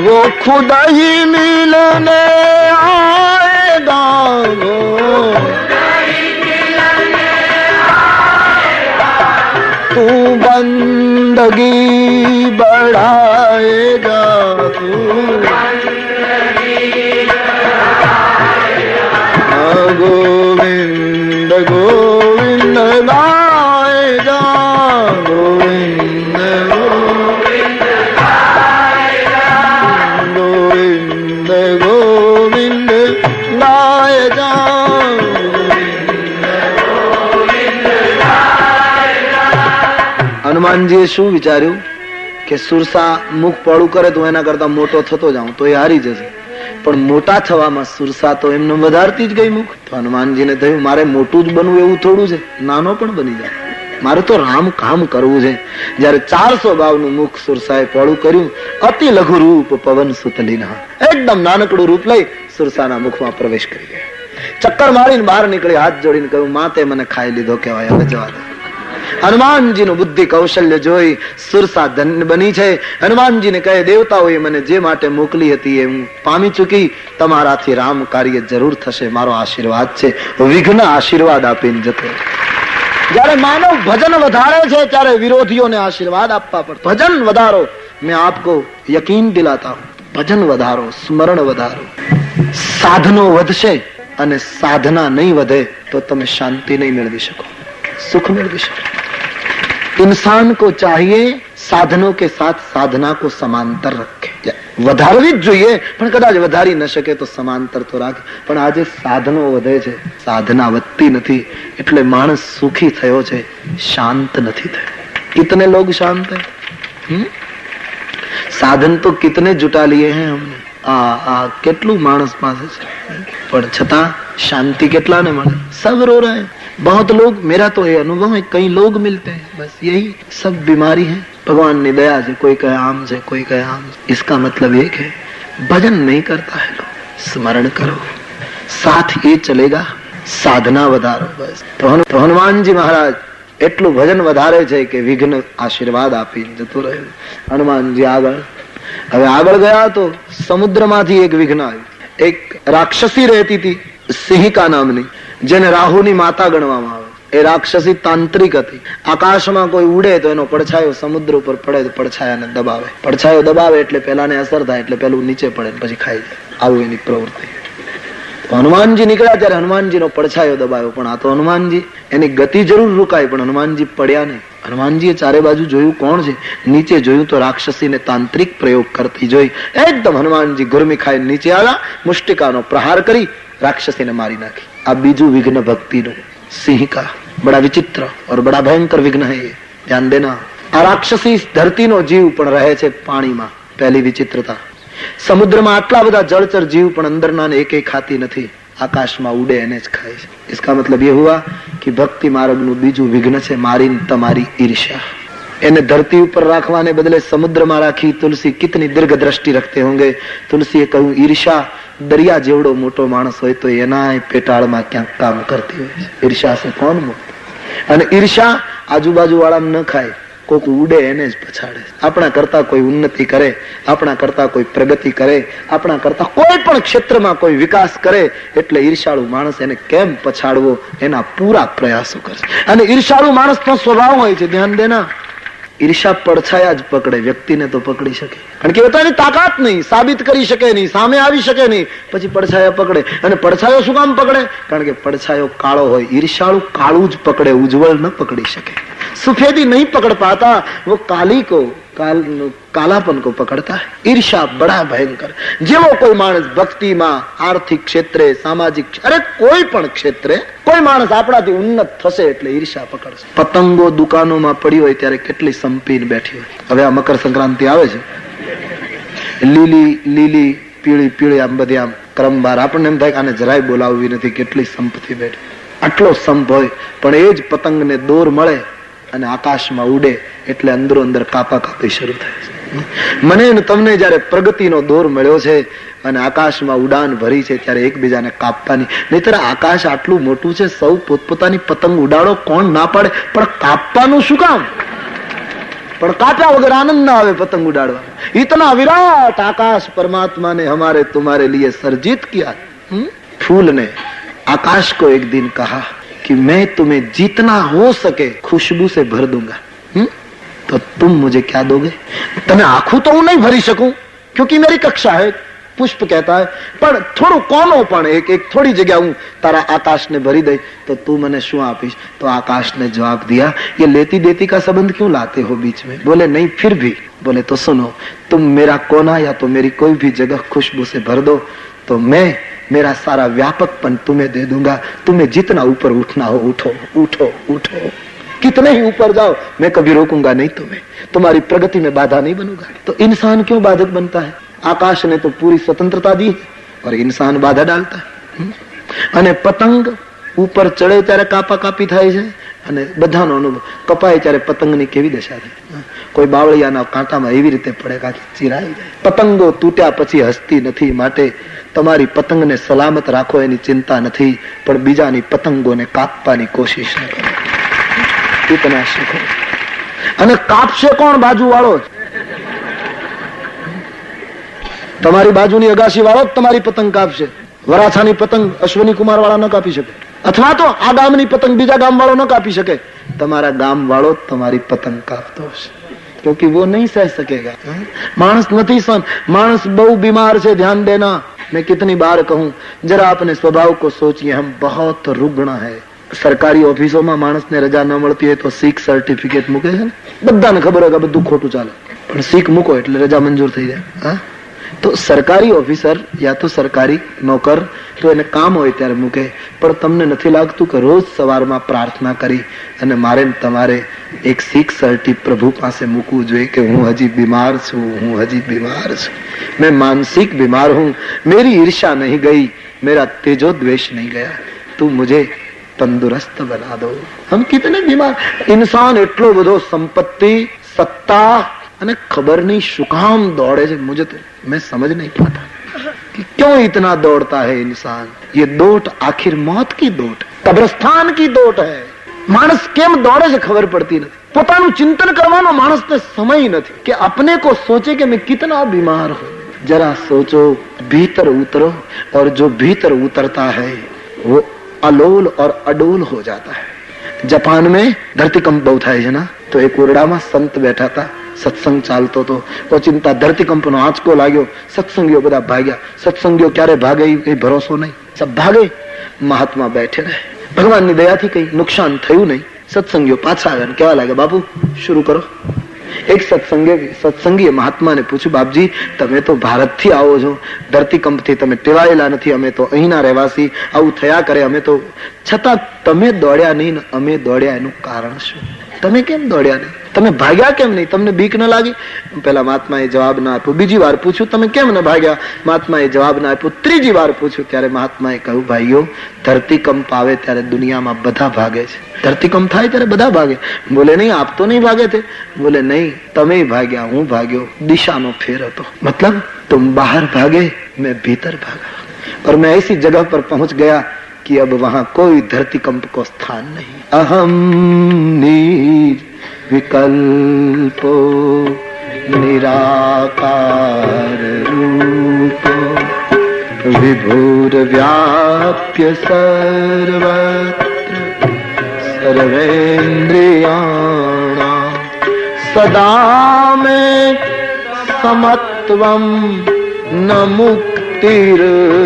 वो खुद ही मिलने आएगा, वो तू बंदगी बढ़ाएगा, तू गोविंद गोविंद गाए जा, गोविंद गोविंद गोविंद गोविंद गाए जा. હનુમાનજીએ શું વિચાર્યું કે સુરસા મુખ પોળું કરે તો એના કરતા મોટો થતો જાઉં તો એ હારી જશે, પણ મોટા થવામાં સુરસા તો એમને વધારતી જ ગઈ મુખ. તો હનુમાનજીને થયું મારે મોટું જ બનવું એવું થોડું છે, નાનો પણ બની જાય. મારે તો રામ કામ કરવું છે. જયારે 400 નું મુખ સુરસાએ પોળું કર્યું, અતિ લઘુ રૂપ પવન સુતલીના, એકદમ નાનકડું રૂપ લઈ સુરસાના મુખમાં પ્રવેશ કરી ગયા. ચક્કર મારીને બહાર નીકળી, હાથ જોડીને કહ્યું, માતે મને ખાઈ લીધો કહેવાય, હવે જવા દો. હનુમાનજીનું બુદ્ધિ કૌશલ્ય જોઈ સુરસા ધન્ય બની છે. હનુમાનજીને કહે, દેવતાઓએ મને જે માટે મોકલી હતી એ હું પામી ચૂકી, તમારાથી રામ કાર્ય જરૂર થશે, મારો આશીર્વાદ છે. વિઘ્ન આશીર્વાદ આપીને જતો. જયારે માનવ ભજન વધારે છે ત્યારે વિરોધીઓને આશીર્વાદ આપવા પડે. ભજન વધારો, મેં આપકો યકીન દિલાતા હું. ભજન વધારો, સ્મરણ વધારો. સાધનો વધશે અને સાધના નહીં વધે તો તમે શાંતિ નહીં મેળવી શકો, सुख मिल શકે. इंसान को चाहिए साधनों के साथ साधना को समांतर रखे. વધારવી જ જોઈએ, પણ કદાચ વધારી ન શકે તો સમાંતર તો રાખે. પણ આજે સાધનો વધે છે, સાધના વધતી નથી, એટલે માણસ સુખી થયો છે, શાંત નથી થયો. कितने लोग शांत हैं? साधन तो कितने जुटा लिए हैं हमने. કેટલું માણસ પાસે છે, પણ છતાં શાंति કેટલા ને મળે. सब रो रहे हैं. बहुत लोग, मेरा तो ये अनुभव है, कई लोग मिलते हैं, बस यही सब बीमारी है. भगवान ने दया से, कोई कहे आम से, कोई कहे आम से. इसका मतलब एक है, भजन नहीं करता है लोग. स्मरण करो, साथ ये चलेगा, साधना વધારો. बस तो हनुमानजी महाराज એટલું ભજન વધારે છે કે વિઘ્ન આશીર્વાદ આપી જતો રહ્યો. હનુમાનજી આગળ, હવે આગળ ગયા તો સમુદ્રમાંથી એક વિઘ્ન આવ્યું. એક રાક્ષસી રહેતી હતી, સિંહિકા નામની, જેને રાહુની માતા ગણવામાં આવે. એ રાક્ષસી તાંત્રિક હતી. આકાશમાં કોઈ ઉડે તો એનો પડછાયો સમુદ્ર ઉપર પડે તો પડછાયાને દબાવે. પડછાયો દબાવે એટલે પેલાને અસર થાય, એટલે પેલું નીચે પડે પછી ખાઈ જાય. આવું એની પ્રવૃત્તિ. હનુમાનજી નીકળ્યા ત્યારે હનુમાનજીનો પડછાયો દબાયો, પણ આ તો હનુમાનજી, એની ગતિ જરૂર રોકાય પણ હનુમાનજી પડ્યા નહીં. હનુમાનજીએ ચારે બાજુ જોયું કોણ છે, નીચે જોયું તો રાક્ષસીને તાંત્રિક પ્રયોગ કરતી જોઈ એકદમ હનુમાનજી ગુરમી ખાઈ નીચે આવ્યા, મુષ્ટિકાનો પ્રહાર કરી રાક્ષસીને મારી નાખી. આ બીજું વિઘ્ન ભક્તિનું. સિંહિકા બડા વિચિત્ર और बड़ा भयंकर विघ्न है ये, ध्यान देना. આ રાક્ષસી ધરતીનો જીવ પણ રહે છે પાણીમાં, પહેલી વિચિત્રતા. સમુદ્રમાં આટલા બધા જળચર જીવ પણ અંદરના એક ખાતી નથી, આકાશમાં ઉડે એને જ ખાય છે. इसका मतलब ये हुआ कि भक्ति मार्गનું બીજું વિઘ્ન છે મારી તમારી ઈર્ષ્યા. એને ધરતી ઉપર રાખવાને બદલે સમુદ્રમાં રાખી તુલસી કિતની દીર્ઘ દ્રષ્ટિ રખતે હોંગે. તુલસીએ કહ્યું, ઈર્ષ્યા દરિયા જેવડો મોટો માણસ હોય તો એના પેટાળમાં ક્યાંક કામ કરતી હોય છે. ઈર્ષ્યા સે કોણ મુક્ત? અને ઈર્ષ્યા આજુબાજુ વાળા ન ખાય, કોક ઉડે એને જ પછાડે. આપણા કરતા કોઈ ઉન્નતિ કરે, આપણા કરતા કોઈ પ્રગતિ કરે, આપણા કરતા કોઈ પણ ક્ષેત્રમાં કોઈ વિકાસ કરે એટલે ઈર્ષાળુ માણસ એને કેમ પછાડવો એના પૂરા પ્રયાસો કરે. અને ઈર્ષાળુ માણસનો સ્વભાવ હોય છે, ધ્યાન દેના. ઈર્ષા પડછાયા જ પકડે, વ્યક્તિને તો પકડી શકે, કારણ કે પોતાની તાકાત નહીં, સાબિત કરી શકે નહીં, સામે આવી શકે નહીં, પછી પડછાયા પકડે. અને પડછાયો શું કામ પકડે? કારણ કે પડછાયો કાળો હોય. ઈર્ષાળુ કાળું જ પકડે, ઉજ્જવળ ન પકડી શકે. सफेदी नहीं पकड़ पाता, वो काली को कालापन को पकड़ता है. ईर्षा बड़ा भयंकर. જેવો કોઈ માણસ ભક્તિમાં, આર્થિક ક્ષેત્રે, સામાજિક, અરે કોઈ પણ ક્ષેત્રે કોઈ માણસ આપણાથી ઉન્નત થશે એટલે ઈર્ષા પકડશે. પતંગો દુકાનોમાં પડી હોય ત્યારે કેટલી સંપીને બેઠી હોય. હવે આ મકર સંક્રાંતિ આવે છે, લીલી લીલી પીળી પીળી આમ બધી આમ ક્રમવાર, આપણને એમ થાય કે આને જરાય બોલાવવી નથી, કેટલી સંપથી બેઠી. આટલો સંપ હોય પણ એ જ પતંગને દોર મળે અને આકાશમાં ઉડે એટલે અંદરો અંદર કાપા કાપી શરૂ થાય છે. મને ને તમને જયારે પ્રગતિનો દોર મળ્યો છે અને આકાશમાં ઉડાન ભરી છે ત્યારે એકબીજાને કાપવાની. નહીતર આકાશ આટલું મોટું છે, સૌ પોતપોતાની પતંગ ઉડાડો, કોણ ના પાડે, પણ કાપવાનું શું કામ? પણ કાપ્યા વગર આનંદ ના આવે પતંગ ઉડાડવા. इतना विराट आकाश परमात्मा ने हमारे तुम्हारे लिए सर्जित किया. फूल ने आकाश को एक दिन कहा कि मैं तुम्हें जितना हो सके खुशबू से भर दूंगा, तो तुम मुझे क्या दोगे? तने आंखों तो नहीं भरी सकूं क्योंकि मेरी कक्षा है, पुष्प कहता है, पर थोड़ो कोनो पण एक थोड़ी जगह हूं तारा आकाश ने भरी दे तो तू मने शू आपीश? तो आकाश ने जवाब दिया, ये लेती देती का संबंध क्यों लाते हो बीच में? बोले नहीं फिर भी. बोले तो सुनो, तुम मेरा कोना या तो मेरी कोई भी जगह खुशबू से भर दो तो मैं मेरा सारा व्यापकपन तुम्हें दे दूंगा. तुम्हें जितना ऊपर उठना हो उठो उठो उठो, कितने ही ऊपर जाओ, मैं कभी रोकूंगा नहीं तुम्हें, तुम्हारी प्रगति में बाधा नहीं बनूंगा. तो इंसान क्यों बाधक बनता है? आकाश ने तो पूरी स्वतंत्रता दी और इंसान बाधा डालता है. અને પતંગ ઉપર ચડે ત્યારે કાપા કાપી થાય છે અને બધાનો અનુભવ. કપાય ત્યારે પતંગની કેવી દશા થાય, કોઈ બાવળિયાના કાંટામાં એવી રીતે પડે કે ચીરાઈ જાય. પતંગો તૂટ્યા પછી હસતી નથી, માટે તમારી પતંગને સલામત રાખો એની ચિંતા નથી, પણ બીજાની પતંગોને કાપવાની કોશિશ ન કરો. ઇતના શીખો. અને કાપશે કોણ? બાજુ વાળો જ. તમારી બાજુની અગાસી વાળો જ તમારી પતંગ કાપશે. વરાછાની પતંગ અશ્વની કુમાર વાળા ન કાપી શકે, અથવા તો આ ગામની પતંગ બીજા ગામ વાળો ન કાપી શકે. તમારા ગામ વાળો જ તમારી પતંગ કાપતો હશે, क्योंकि वो नहीं सह सकेगा. मानस नहीं सहन. मानस बहु बीमार से, ध्यान देना. मैं कितनी बार कहूं, जरा अपने स्वभाव को सोचिए, हम बहुत रुग्ण है. सरकारी ઓફિસોમાં માણસને રજા ન મળતી હોય તો સિક સર્ટિફિકેટ મૂકે છે ને. બધાને ખબર હોય કે બધું ખોટું ચાલે, પણ સિક મૂકો એટલે રજા મંજૂર થઈ જાય. તો સરકારી ઓફિસર યા તો સરકારી નોકર તો એને કામ હોય ત્યારે મૂકે, પણ તમને નથી લાગતું કે રોજ સવારમાં પ્રાર્થના કરી અને મારે તમારે એક સિક સર્ટિફિકેટ પ્રભુ પાસે મૂકવું જોઈએ કે હું હજી બીમાર છું, હું હજી બીમાર છું, मैं मानसिक बीमार हूं, मेरी ईर्ष्या नहीं गई, मेरा तेजो द्वेष नहीं गया, तू मुझे तंदुरुस्त बना दो. हम कितने बीमार. इंसान એટલો બધો સંપત્તિ, સત્તા અને ખબર નહીં શું કામ દોડે છે. मुझे तो मैं समझ नहीं पाता कि क्यों इतना दौड़ता है इंसान. ये दौड़ आखिर मौत की दौड़, कब्रिस्तान की दौड़ है. માણસ કેમ દોડે છે ખબર પડતી નથી. પોતાનું ચિંતન કરવાનો માણસને સમય નથી કે अपने को सोचे कि मैं कितना बीमार हूं. जरा सोचो, भीतर उतरो, और जो भीतर उतरता है वो अलोल और अडोल हो जाता है. जापान में धरतीकंप बहुत થાય છે ને, તો એક ઓરડામાં સંત બેઠા હતા, સત્સંગ ચાલતો હતો. ઓચિંતા ધરતીકંપનો આંચકો લાગ્યો, સત્સંગીઓ બધા ભાગ્યા. સત્સંગીઓ ક્યારે ભાગે એ કઈ ભરોસો નહીં, સબ ભાગે. મહાત્મા બેઠે રહે. ભગવાનની દયાથી કઈ નુકસાન થયું નહીં. સત્સંગીઓ પાછા આવ્યા કેવા લાગે, બાપુ શરૂ કરો. એક સત્સંગીએ મહાત્માને પૂછ્યું, બાપજી તમે તો ભારતથી આવો છો, ધરતીકંપથી તમે ટેવાયેલા નથી, અમે તો અહીંના રહેવાસી, આવું થયા કરે અમે તો, છતાં તમે દોડ્યા નહીં, અમે દોડ્યા, એનું કારણ શું? તમે કેમ દોડ્યા નહીં? તમે ભાગ્યા કેમ નહીં? તમને બીક ન લાગી? પેલા મહાત્માએ જવાબ ના આપ્યો. બીજી વાર પૂછ્યું, તમે કેમ ન ભાગ્યા? મહાત્માએ જવાબ ના આપ્યો. ત્રીજી વાર પૂછ્યું ત્યારે મહાત્માએ કહ્યું, ભાઈઓ ધરતીકંપ આવે ત્યારે દુનિયામાં બધા ભાગે છે, ધરતીકંપ થાય ત્યારે બધા ભાગે. બોલે નહીં, આપ તો નહીં ભાગે थे. बोले नहीं, તમે ભાગ્યા, હું ભાગ્યો. દિશાનો ફેર હતો. मतलब तुम बाहर भागे, मैं भीतर भागा, और मैं ऐसी जगह पर पहुंच गया कि अब वहां कोई धरतीकंप को स्थान नहीं. अहम निर्विकल्पो निराकार रूपो विभुर्व्याप्य सर्वत्र सर्वेन्द्रियाणां सदा में समत्वम न मुक्तिर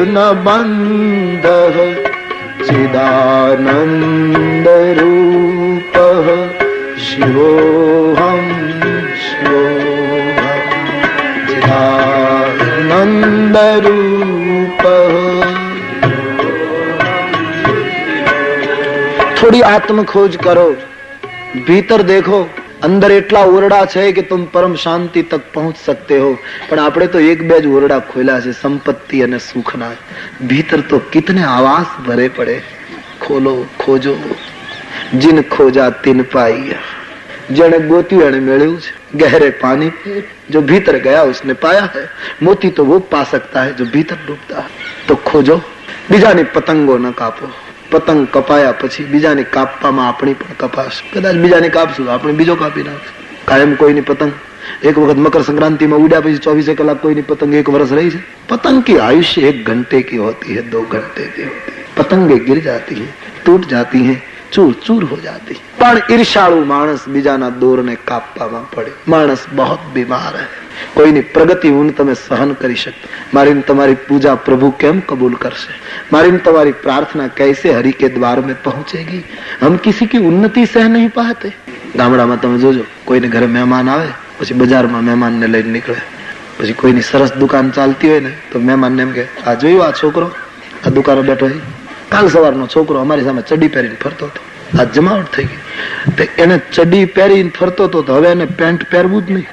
न बंधः चिदानंद रूपः शिवोऽहं शिवोऽहं चिदानंद रूपः. थोड़ी आत्म खोज करो, भीतर देखो. અંદર એટલા ઓરડા છે કે तुम परम शांति तक पहुंच सकते हो, પણ આપણે તો એક બે જ ઓરડા ખોલ્યા છે સંપત્તિ અને સુખના. ભીતર તો કિતને આવાસ ભરે પડે. ખોલો, ખોજો. जिन खोजा तिन पाई. જેણે ગોત્યું એને મેળવ્યું છે. गहरे पानी पे जो भीतर गया उसने पाया है. मोती तो वो पा सकता है जो भीतर डूबता है. तो खोજો. બીજાની પતંગો ન કાપો. પતંગ કપાયા પછી બીજાની કાપવામાં આપણી પણ કપાશે. કદાચ બીજાની કાપશું આપણે બીજો કાપી નાખશું. કાયમ કોઈની પતંગ એક વખત મકર સંક્રાંતિમાં ઉડ્યા પછી 24 કલાક કોઈની પતંગ એક વર્ષ રહી છે. पतंग की आयुष्य 1 घंटे की होती है, 2 घंटे की होती है. पतंगे गिर जाती है, टूट जाती है, चूर चूर हो जाती है. પણ ઈર્ષાળુ માણસ બીજાના દોરને કાપવામાં પડે. માણસ बहुत बीमार है. કોઈની પ્રગતિ હું તમે સહન કરી શકતા. મારી તમારી પૂજા પ્રભુ કેમ કબૂલ કરશે? મારી તમારી प्रार्थना कैसे हरि के द्वार में पहुंचेगी? हम किसी की उन्नति सह नहीं पाते. ગામડામાં તમે જોજો, કોઈને ઘરે મહેમાન આવે પછી બજારમાં મહેમાનને લઈને નીકળે. પછી કોઈની સરસ દુકાન ચાલતી હોય ને તો મહેમાનને એમ કે, આ જોયું આ છોકરો આ દુકાને બેઠો છે, કાલ સવારનો છોકરો અમારી સામે ચડી પહેરીને ફરતો હતો, આ જમાવટ થઈ ગઈ. તો એને ચડી પહેરીને ફરતો હતો તો હવે એને પેન્ટ પહેરવું જ નહીં.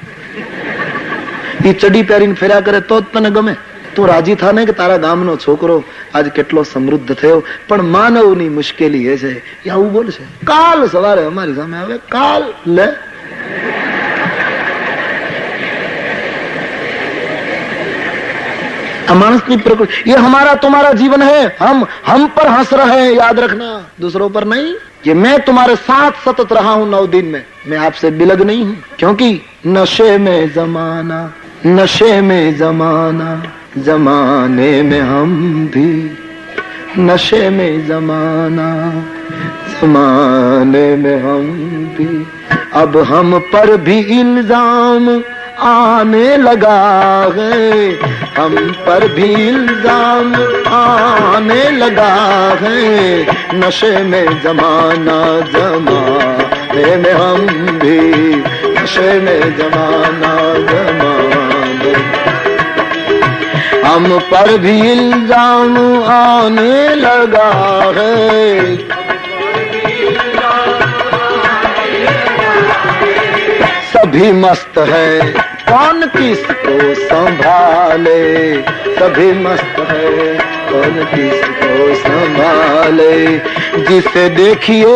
એ ચડી પહેરીને ફર્યા કરે તો જ તને ગમે. તું રાજી થા ને કે તારા ગામનો છોકરો આજ કેટલો સમૃદ્ધ થયો, પણ માનવની મુશ્કેલી એ છે એ આવું બોલશે. કાલ સવારે અમારી સામે આવે, કાલ લે मानस की प्रकृति, ये हमारा तुम्हारा जीवन है, हम पर हंस रहे हैं, याद रखना, दूसरों पर नहीं. ये मैं तुम्हारे साथ सतत रहा हूं 9 दिन में, मैं आपसे बिलग नहीं हूं. क्योंकि नशे में जमाना, नशे में जमाना, जमाने में हम भी, नशे में जमाना, जमाने में हम भी. अब हम पर भी इल्जाम आने लगा है, हम पर भी इल्जाम आने लगा है. नशे में जमाना, जमाने में हम भी, नशे में जमाना, जमाने हम पर भी इल्जाम आने लगा है. सभी मस्त है, कौन किसको संभाले, सभी मस्त है, कौन किसको संभाले. जिसे देखिए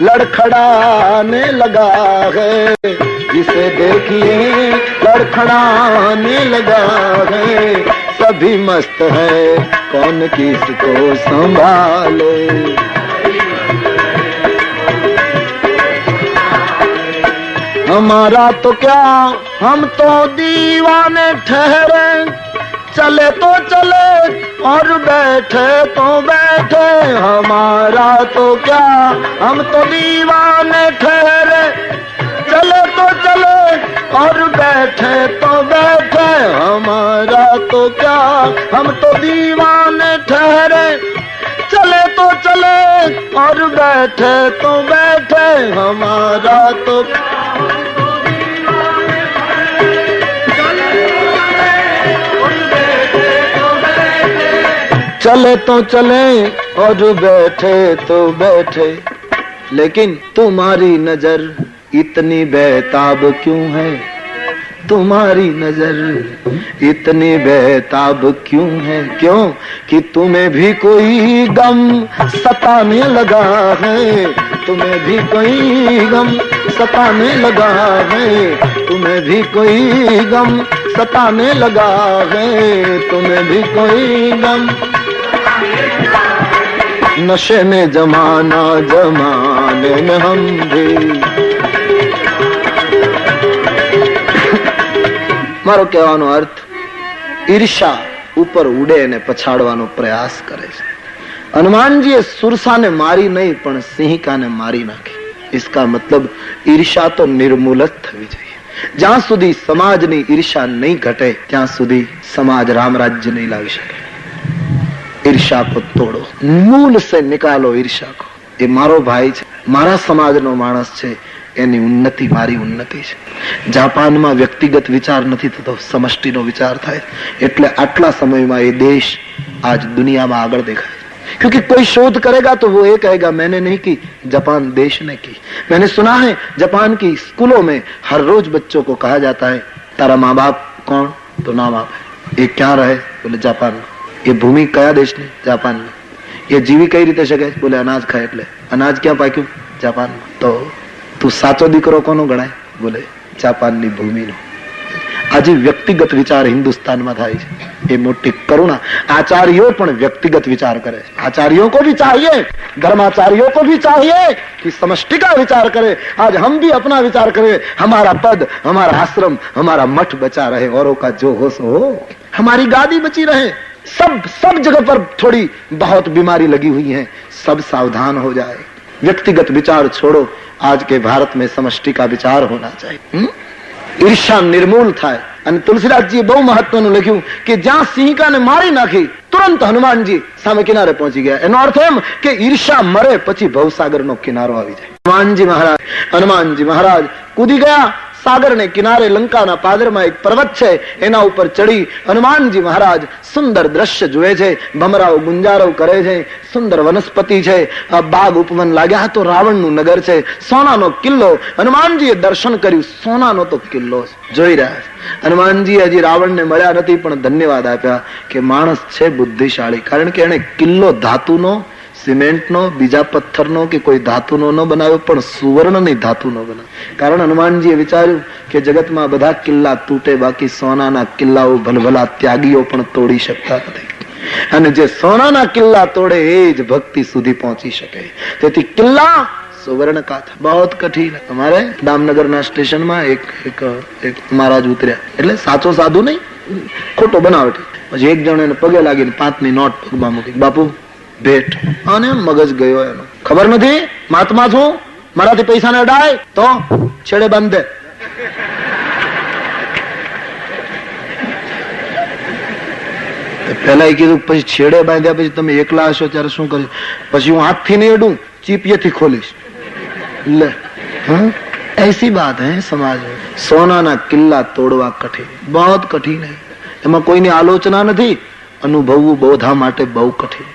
लड़खड़ाने लगा है, जिसे देखिए लड़खड़ाने लगा है. सभी मस्त है, कौन किसको संभाले. हमारा तो क्या, हम तो दीवाने ठहरे, चले तो चले और बैठे तो बैठे. हमारा तो क्या, हम तो दीवाने ठहरे, चले तो चले और बैठे तो बैठे. हमारा तो क्या, हम तो दीवाने ठहरे, चले तो चले और बैठे तो बैठे. हमारा तो चले तो चले और बैठे तो बैठे. लेकिन तुम्हारी नजर इतनी बेताब क्यों है, तुम्हारी नजर इतनी बेताब क्यों है. क्यों कि तुम्हें भी कोई गम सताने लगा है, तुम्हें भी कोई गम सताने लगा है, तुम्हें भी कोई गम सताने लगा है, तुम्हें भी कोई गम. नशे में जमाना, जमाने में हम भी. મારો કહેવાનો અર્થ, ઈર્ષા ઉપર ઉડે અને પછાડવાનો પ્રયાસ કરે છે. હનુમાનજીએ સુરસાને મારી નહીં પણ સિંહિકાને મારી નાખી. इसका मतलब ઈર્ષા તો નિર્મૂલ જ થવી જોઈએ. જ્યાં સુધી સમાજની ઈર્ષા નહીં ઘટે ત્યાં સુધી સમાજ રામ રાજ્ય નહીં લાવી શકે. ईर्षा को तोड़ो, मूल से निकालो ईर्षा को. ये मारो भाई છે, મારા સમાજનો માણસ છે, એની ઉન્નતિ મારી ઉન્નતિ છે. જાપાનમાં વ્યક્તિગત વિચાર નથી થતો, સમષ્ટિનો વિચાર થાય. એટલે આટલા સમયમાં એ દેશ आज दुनिया में आगे देखा है. क्योंकि कोई शोध करेगा तो वो ये कहेगा मैंने नहीं की, जापान देश ने की. मैंने सुना है जापान की स्कूलों में हर रोज बच्चों को कहा जाता है तारा माँ बाप कौन, तो नाम आप है. ये क्या रहे, बोले जापान में. ये भूमि कया देश ने, जापान में. ये जीवी कई रीते शके, बोले अनाज खाए. એટલે અનાજ ક્યાં પાક્યું, જાપાનમાં. તો તું સાચો દીકરો કોનો ગણાય, બોલે જાપાનની ભૂમિનો. આજે વ્યક્તિગત વિચાર હિન્દુસ્તાનમાં થાય છે, ये मोटी करुणा. आचार्यों पर व्यक्तिगत विचार करे. आचार्यों को भी चाहिए, धर्माचार्यों को भी चाहिए कि समष्टि का विचार करे. आज हम भी अपना विचार करें, हमारा पद, हमारा आश्रम, हमारा मठ बचा रहे, औरों का जो हो सो हो, हमारी गादी बची रहे. सब जगह पर थोड़ी बहुत बीमारी लगी हुई है, सब सावधान हो जाए. व्यक्तिगत विचार छोड़ो, आज के भारत में समष्टि का विचार होना चाहिए. ईर्षा निर्मूल થાય. અને તુલસીદાસજીએ બહુ મહત્વનું લખ્યું કે જ્યાં સિંહિકાને મારી નાખી તુરંત હનુમાનજી સામે કિનારે પહોંચી ગયા. એનો અર્થ એમ કે ઈર્ષા મરે પછી ભવસાગરનો કિનારો આવી જાય. હનુમાનજી મહારાજ કૂદી ગયા, સાગરને કિનારે લંકાના પાદરમાં એક પર્વત છે, એના ઉપર ચડી હનુમાનજી મહારાજ સુંદર દ્રશ્ય જુએ છે. ભમરાઓ ગુંજારો કરે છે, સુંદર વનસ્પતિ છે, બાગ ઉપવન લાગ્યા. તો રાવણનું નગર છે, સોનાનો કિલ્લો. હનુમાનજીએ દર્શન કર્યું, સોનાનો તો કિલ્લો જોઈ રહ્યા છે. હનુમાનજી હજી રાવણને મળ્યા નથી, પણ ધન્યવાદ આપ્યા કે માણસ છે બુદ્ધિશાળી, કારણ કે એને કિલ્લો ધાતુનો, સિમેન્ટનો, બીજા પથ્થરનો કે કોઈ ધાતુનો ન બનાવ્યો, પણ સુવર્ણની ધાતુનો બનાવ્યો. કારણ હનુમાનજીએ વિચાર્યું કે જગતમાં બધા કિલ્લા તૂટે, બાકી સોનાના કિલ્લાઓ ભલભલા ત્યાગીઓ પણ તોડી શકતા નથી, અને જે સોનાના કિલ્લા તોડે એ જ ભક્તિ સુધી પહોંચી શકે. તેથી કિલ્લા સુવર્ણ કા થા બહુત કઠિન. અમારે દામનગરના સ્ટેશનમાં એક મહારાજ ઉતર્યા, એટલે સાચો સાધુ નહીં, ખોટો બનાવટી. પછી એક જણ એને પગે લાગીને 5ની નોટ પગમાં મૂકી, બાપુ ભેટ. અને મગજ ગયો એનો, ખબર નથી મહાત્મા છું, મારાથી પૈસા ને અડાય તો છેડે બાંધે. પેલા એ કીધું, પછી છેડે બાંધ્યા પછી તમે એકલા હશો ત્યારે શું કર્યું? પછી હું હાથથી નહીં અડું, ચીપિયેથી ખોલીશ. લે, ऐसी बात है समाज में. સોનાના કિલ્લા તોડવા કઠિન, બહુ કઠિન है. એમાં કોઈની આલોચના નથી, અનુભવવું બોધા માટે બહુ કઠિન.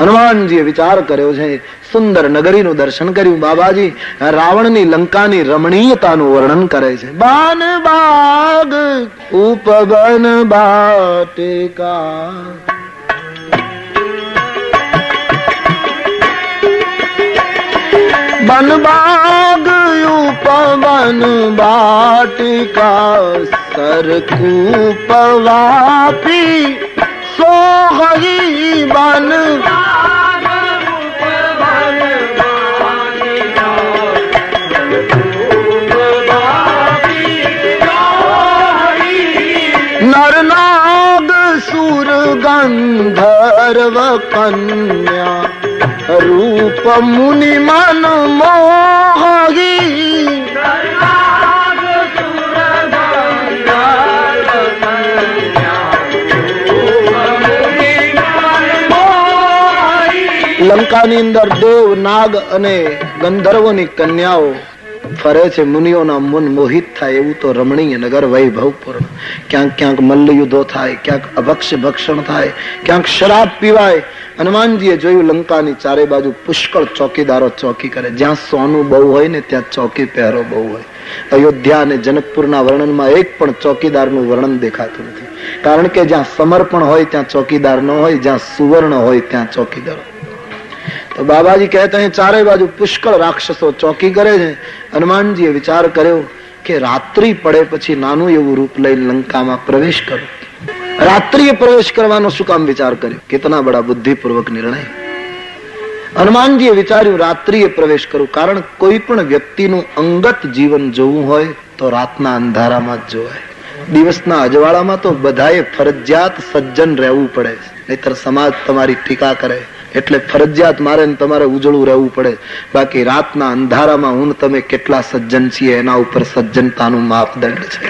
હનુમાનજીએ વિચાર કર્યો છે, સુંદર નગરીનું દર્શન કર્યું. બાબાજી રાવણની લંકાની રમણીયતાનું વર્ણન કરે છે. બાન બાગ ઉપવન બાટિકા, बन बाग उपवन बाटिका, सरकूप वापी सोहई बन नरनाग सुर गंधर्व कन्या, रूप मुनि मन मोही. લંકાની અંદર દેવ, નાગ અને ગંધર્વોની કન્યાઓ ફરે છે. મુનિઓના મન મોહિત થાય એવું તો રમણીય નગર વૈભવપૂર્ણ. ક્યાંક ક્યાંક મલ્લયુદ્ધો થાય, ક્યાંક અભક્ષ્ય ભક્ષણ થાય, ક્યાંક શરાબ પીવાય. હનુમાનજીએ જોયું લંકાની ચારે બાજુ પુષ્કળ ચોકીદારો ચોકી કરે. જ્યાં સોનું બહુ હોય ને ત્યાં ચોકી પહેરો બહુ હોય. અયોધ્યા અને જનકપુરના વર્ણનમાં એક પણ ચોકીદારનું વર્ણન દેખાતું નથી, કારણ કે જ્યાં સમર્પણ હોય ત્યાં ચોકીદાર ન હોય, જ્યાં સુવર્ણ હોય ત્યાં ચોકીદાર. તો બાબાજી કહેતા हैं ચારે બાજુ પુષ્કળ રાક્ષસો ચોકી કરે છે. હનુમાનજીએ વિચાર કર્યો કે રાત્રિ પડે પછી નાનું એવું રૂપ લઈને લંકામાં પ્રવેશ કરો. રાત્રિએ પ્રવેશ કરવાનો શું કામ વિચાર કર્યો? કિતના બડા બુદ્ધિપૂર્વક નિર્ણય. હનુમાનજીએ વિચાર્યું રાત્રિએ પ્રવેશ કરું, કારણ કોઈ પણ વ્યક્તિનું અંગત જીવન જોવું હોય તો રાતના અંધારામાં જ જોવાય. દિવસના અજવાળામાં તો બધાએ ફરજિયાત સજ્જન રહેવું પડે, નહીતર સમાજ તમારી ટીકા કરે. એટલે ફરજિયાત મારે તમારે ઉજળું રહેવું પડે. બાકી રાતના અંધારામાં હું તમે કેટલા સજ્જન છીએ એના ઉપર સજ્જનતાનું માપદંડ છે.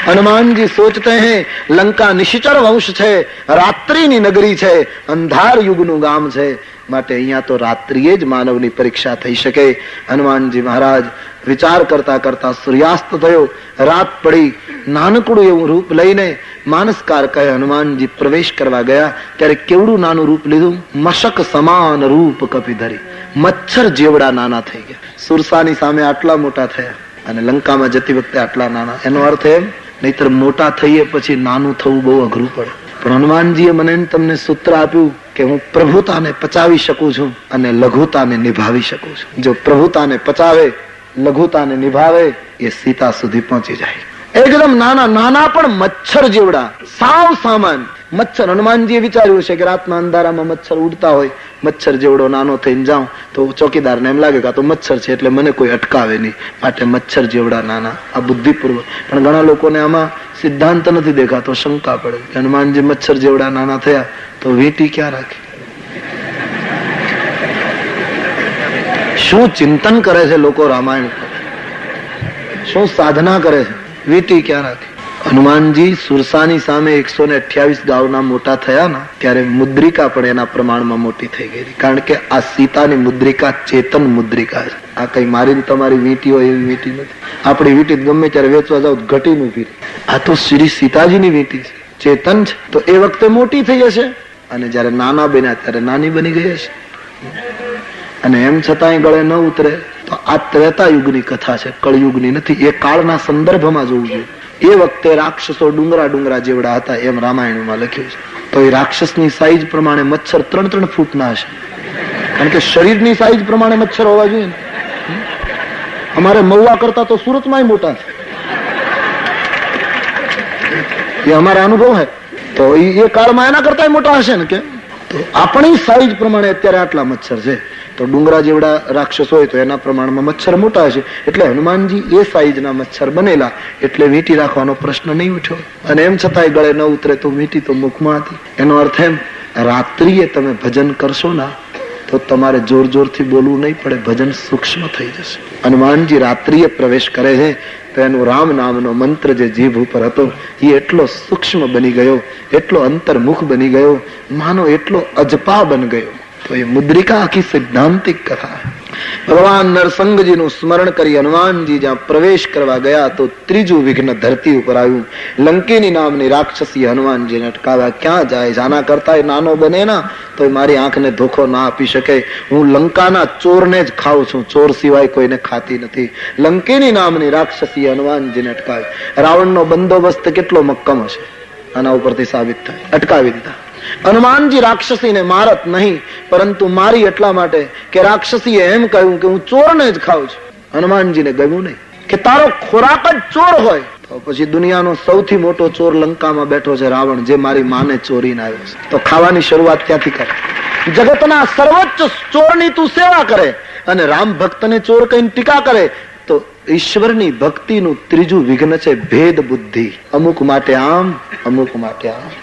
હનુમાનજી સોચતે હૈ લંકા નિશ્ચર વંશ છે, રાત્રિની નગરી છે, અંધાર યુગનું ગામ છે, માટે અહીંયા તો રાત્રિએ જ માનવની પરીક્ષા થઈ શકે. હનુમાનજી મહારાજ વિચાર કરતા કરતા સૂર્યાસ્ત થયો, રાત પડી. નાનકડું એવું રૂપ લઈને માનસકાર કહે હનુમાનજી પ્રવેશ કરવા ગયા ત્યારે કેવડું નાનું રૂપ લીધું? મશક સમાન રૂપ કપિધરી, મચ્છર જેવડા નાના થઈ ગયા. સુરસાની સામે આટલા મોટા થયા અને લંકામાં જતી વખતે આટલા નાના. એનો અર્થ એમ, નહીતર મોટા થઈએ પછી નાનું થવું બહુ અઘરું પડે. પણ હનુમાનજીએ મને તમને સૂત્ર આપ્યું કે હું પ્રભુતાને પચાવી શકું છું અને લઘુતાને નિભાવી શકું છું. જો પ્રભુતાને પચાવે, લઘુતાને નિભાવે, એ સીતા સુધી પહોંચી જાય. એકદમ નાના નાના પણ મચ્છર જેવડા, સાવ સામાન મચ્છર. હનુમાનજીએ વિચાર્યું છે કે રાતના અંધારામાં મચ્છર ઉડતા હોય, મચ્છર જેવડો નાનો થઈને જાઉં તો ચોકીદારને એમ લાગે કે આ તો મચ્છર છે એટલે મને કોઈ અટકાવે નહીં, માટે મચ્છર જેવડા નાના. આ બુદ્ધિપૂર્વક. પણ ઘણા લોકોને આમાં સિદ્ધાંત નથી દેખાતો, શંકા પડે કે હનુમાનજી મચ્છર જેવડા નાના થયા તો વીંટી ક્યાં રાખી? શું ચિંતન કરે છે લોકો રામાયણ? શું સાધના કરે છે? વીંટી ક્યાં રાખી? હનુમાનજી સુરસાની સામે 128 ગાઉના મોટા થયા ને ત્યારે મુદ્રિકા પણ એના પ્રમાણમાં મોટી થઈ ગઈ, કારણ કે આ સીતાની મુદ્રિકા ચેતન મુદ્રિકા છે. આ કઈ મારીને તમારી વીંટી હોય એવી વીંટી નથી. આપણી વીંટી ગમે ત્યારે વેચવા જાવ ઘટી મૂકી, આ તો શ્રી સીતાજીની વીંટી છે, ચેતન છે. તો એ વખતે મોટી થઈ હશે અને જયારે નાના બન્યા ત્યારે નાની બની ગઈ હશે. અને એમ છતાંય ગળે ન ઉતરે તો આ ત્રેતા યુગની કથા છે, કળયુગની નથી. એ કાળના સંદર્ભમાં જોવું જોઈએ. એ વખતે રાક્ષસો ડુંગરા જેવડા હતા એમ રામાયણમાં લખ્યું છે. તો એ રાક્ષસની સાઈઝ પ્રમાણે મચ્છર 3-3 ફૂટના હશે, કારણ કે શરીરની સાઈઝ પ્રમાણે મચ્છર હોવા જોઈએ ને. અમારે મહુવા કરતા તો સુરતમાં મોટા છે, એ અમારા અનુભવ હે. તો એ કાળમાં એના કરતા મોટા હશે ને. કે તો આપણી સાઈઝ પ્રમાણે અત્યારે આટલા મચ્છર છે, તો ડુંગરા જેવડા રાક્ષસ હોય તો એના પ્રમાણમાં મચ્છર મોટા હશે. એટલે હનુમાનજી એ સાઈઝના મચ્છર બનેલા, એટલે વીંટી રાખવાનો પ્રશ્ન નહીં ઉઠ્યો. અને એમ છતાંય ગળે ન ઉતરે તો વીંટી તો મુખમાં હતી. એનો અર્થ એમ, રાત્રિએ તમે ભજન કરશો ના તો તમારે જોર જોરથી બોલવું નહીં પડે, ભજન સૂક્ષ્મ થઈ જશે. હનુમાનજી રાત્રિએ પ્રવેશ કરે છે તો એનો રામ નામનો મંત્ર જે જીભ ઉપર હતો એ એટલો સૂક્ષ્મ બની ગયો, એટલો અંતર્મુખ બની ગયો, માનો એટલો અજપા બની ગયો. તો એ મુદ્રિકા આખી સિદ્ધાંતિક કથા. ભગવાન નરસંગજીનું સ્મરણ કરી હનુમાનજી જ્યાં પ્રવેશ કરવા ગયા તો ત્રીજું વિઘ્ન ધરતી ઉપર આવ્યું. લંકિની નામની રાક્ષસી હનુમાનજીને અટકાવ્યા. ક્યાં જાય? આના કરતા નાનો બને ના તો મારી આંખને ધોખો ના આપી શકે. હું લંકાના ચોરને જ ખાઉં છું, ચોર સિવાય કોઈને ખાતી નથી. લંકિની નામની રાક્ષસી હનુમાનજીને અટકાવી. રાવણનો બંદોબસ્ત કેટલો મક્કમ હશે આના ઉપરથી સાબિત થાય. અટકાવી દીધા. હનુમાનજી રાક્ષસીને મારત નહીં, પરંતુ મારી એટલા માટે કે રાક્ષસીએ એમ કહ્યું કે હું ચોરને જ ખાઉં છું. હનુમાનજીને ગમ્યું નહીં કે તારો ખોરાક જ ચોર હોય. તો પછી દુનિયાનો સૌથી મોટો ચોર લંકામાં બેઠો છે રાવણ, જે મારી માને ચોરીને આવ્યો છે. તો ખાવાની શરૂઆત ત્યાંથી કરે. જગતના સર્વોચ્ચ ચોરની તું સેવા કરે અને રામ ભક્તને ચોર કહીને ટીકા કરે તો ઈશ્વરની ભક્તિનું ત્રીજું વિઘ્ન છે ભેદ બુદ્ધિ. અમુક માટે આમ, અમુક માટે આમ.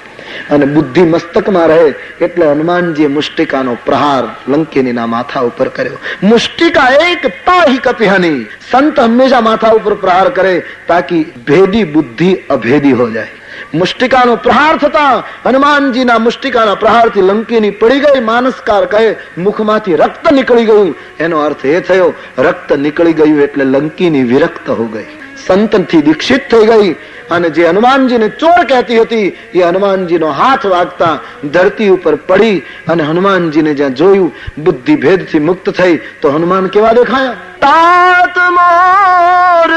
અને બુદ્ધિ મસ્તકમાં રહે એટલે હનુમાનજીએ મુષ્ટિકાનો પ્રહાર લંકિનીના માથા ઉપર કર્યો. મુષ્ટિકા એક તાહી કપિહની. સંત હંમેશા માથા ઉપર પ્રહાર કરે તાકી ભેદી બુદ્ધિ અભેદી હો જાય. મુષ્ટિકાનો પ્રહાર થતા હનુમાનજીના મુષ્ટિકાના પ્રહારથી લંકિની પડી ગઈ. માનસકાર કહે મુખમાંથી રક્ત નીકળી ગયું. એનો અર્થ એ થયો રક્ત નીકળી ગયું એટલે લંકિની વિરક્ત હો ગઈ, સંતથી દીક્ષિત થઈ ગઈ. અને જે હનુમાનજીને ચોર કહેતી હતી એ હનુમાનજીનો હાથ વાગતા ધરતી ઉપર પડી. અને હનુમાનજીને જ્યાં જોયું બુદ્ધિ ભેદથી મુક્ત થઈ તો હનુમાન કેવા દેખાયા? તાત મોર,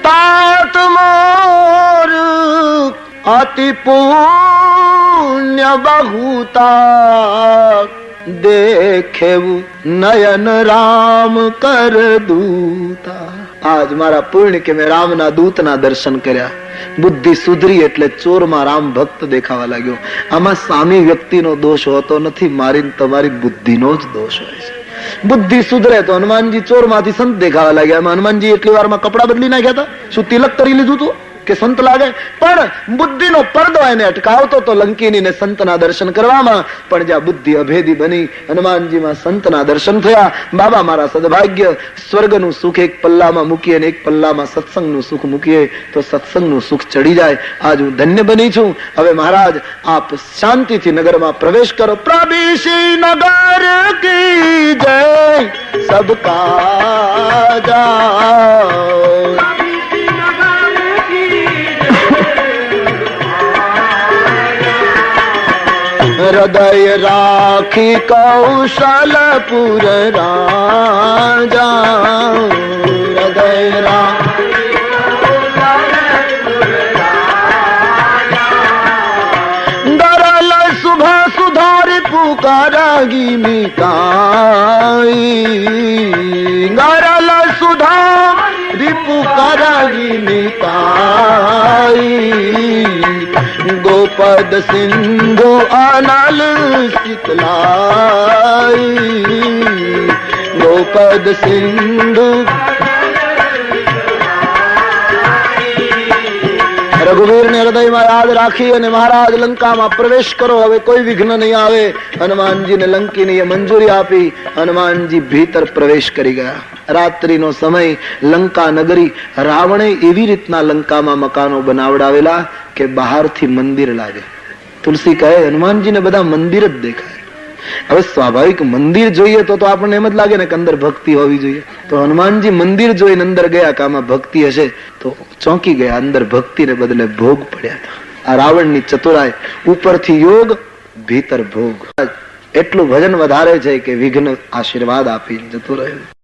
તાત મોર અતિ પુણ્ય બહુતા દેખેવું નયન રામ કર દૂતા. આજ મારા પુણ્ય કે મેં રામના દૂતના દર્શન કર્યા. બુદ્ધિ સુધરી એટલે ચોરમાં રામ ભક્ત દેખાવા લાગ્યો. આમાં સામી વ્યક્તિનો દોષ હોતો નથી, મારી તમારી બુદ્ધિનો જ દોષ હોય છે. બુદ્ધિ સુધરે તો હનુમાનજી ચોરમાંથી સંત દેખાવા લાગ્યા. એમાં હનુમાનજી એટલી વારમાં કપડા બદલી નાખ્યા હતા? શું તિલક કરી લીધું હતું કે સંત લાગે? પણ બુદ્ધિનો પડદો એને અટકાવતો તો લંકિનીને સંતના દર્શન કરવામાં. પણ જ્યાં બુદ્ધિ અભેદી બની હનુમાનજીમાં સંતના દર્શન થયા. બાબા મારા સદભાગ્ય, સ્વર્ગનું સુખ એક પલ્લામાં મૂકીએ અને એક પલ્લામાં સત્સંગનું સુખ મૂકીએ તો સત્સંગનું સુખ ચડી જાય. આજ હું ધન્ય બની છું. હવે મહારાજ આપ શાંતિથી નગરમાં પ્રવેશ કરો. પ્રવેશી નગર કી જય સબકા જાઓ. હૃદય રાખી કૌશલપુર રાજા. હૃદય રાખી ગરલ શુભ સુધારી પુકારગી મિતાઈ. ગરલ સુધારી પુકારગી મિતાઈ. ગોપદ સિંધુ અનલ શીતલાઈ. ગોપદ સિંધુ. રઘુવીર ને હૃદયમાં યાદ રાખી અને મહારાજ લંકામાં પ્રવેશ કરો. હવે કોઈ વિઘ્ન નહીં આવે. હનુમાનજી ને લંકીની મંજૂરી આપી. હનુમાનજી ભીતર પ્રવેશ કરી ગયા. રાત્રિનો સમય, લંકા નગરી. રાવણે એવી રીતના લંકામાં મકાનો બનાવડાવેલા કે બહારથી મંદિર લાગે. તુલસી કહે હનુમાનજીને બધા મંદિર જ દેખાય. હવે સ્વાભાવિક મંદિર જોઈએ તો આપણને એમ જ લાગે ને કે અંદર ભક્તિ હોવી જોઈએ. તો હનુમાનજી મંદિર જોઈને અંદર ગયા કે આમાં ભક્તિ હશે, તો ચોંકી ગયા. અંદર ભક્તિને બદલે ભોગ પડ્યા હતા. આ રાવણની ચતુરાઈ, ઉપરથી યોગ, ભીતર ભોગ. એટલું ભજન વધારે છે કે વિઘ્ન આશીર્વાદ આપીને જતું રહ્યું.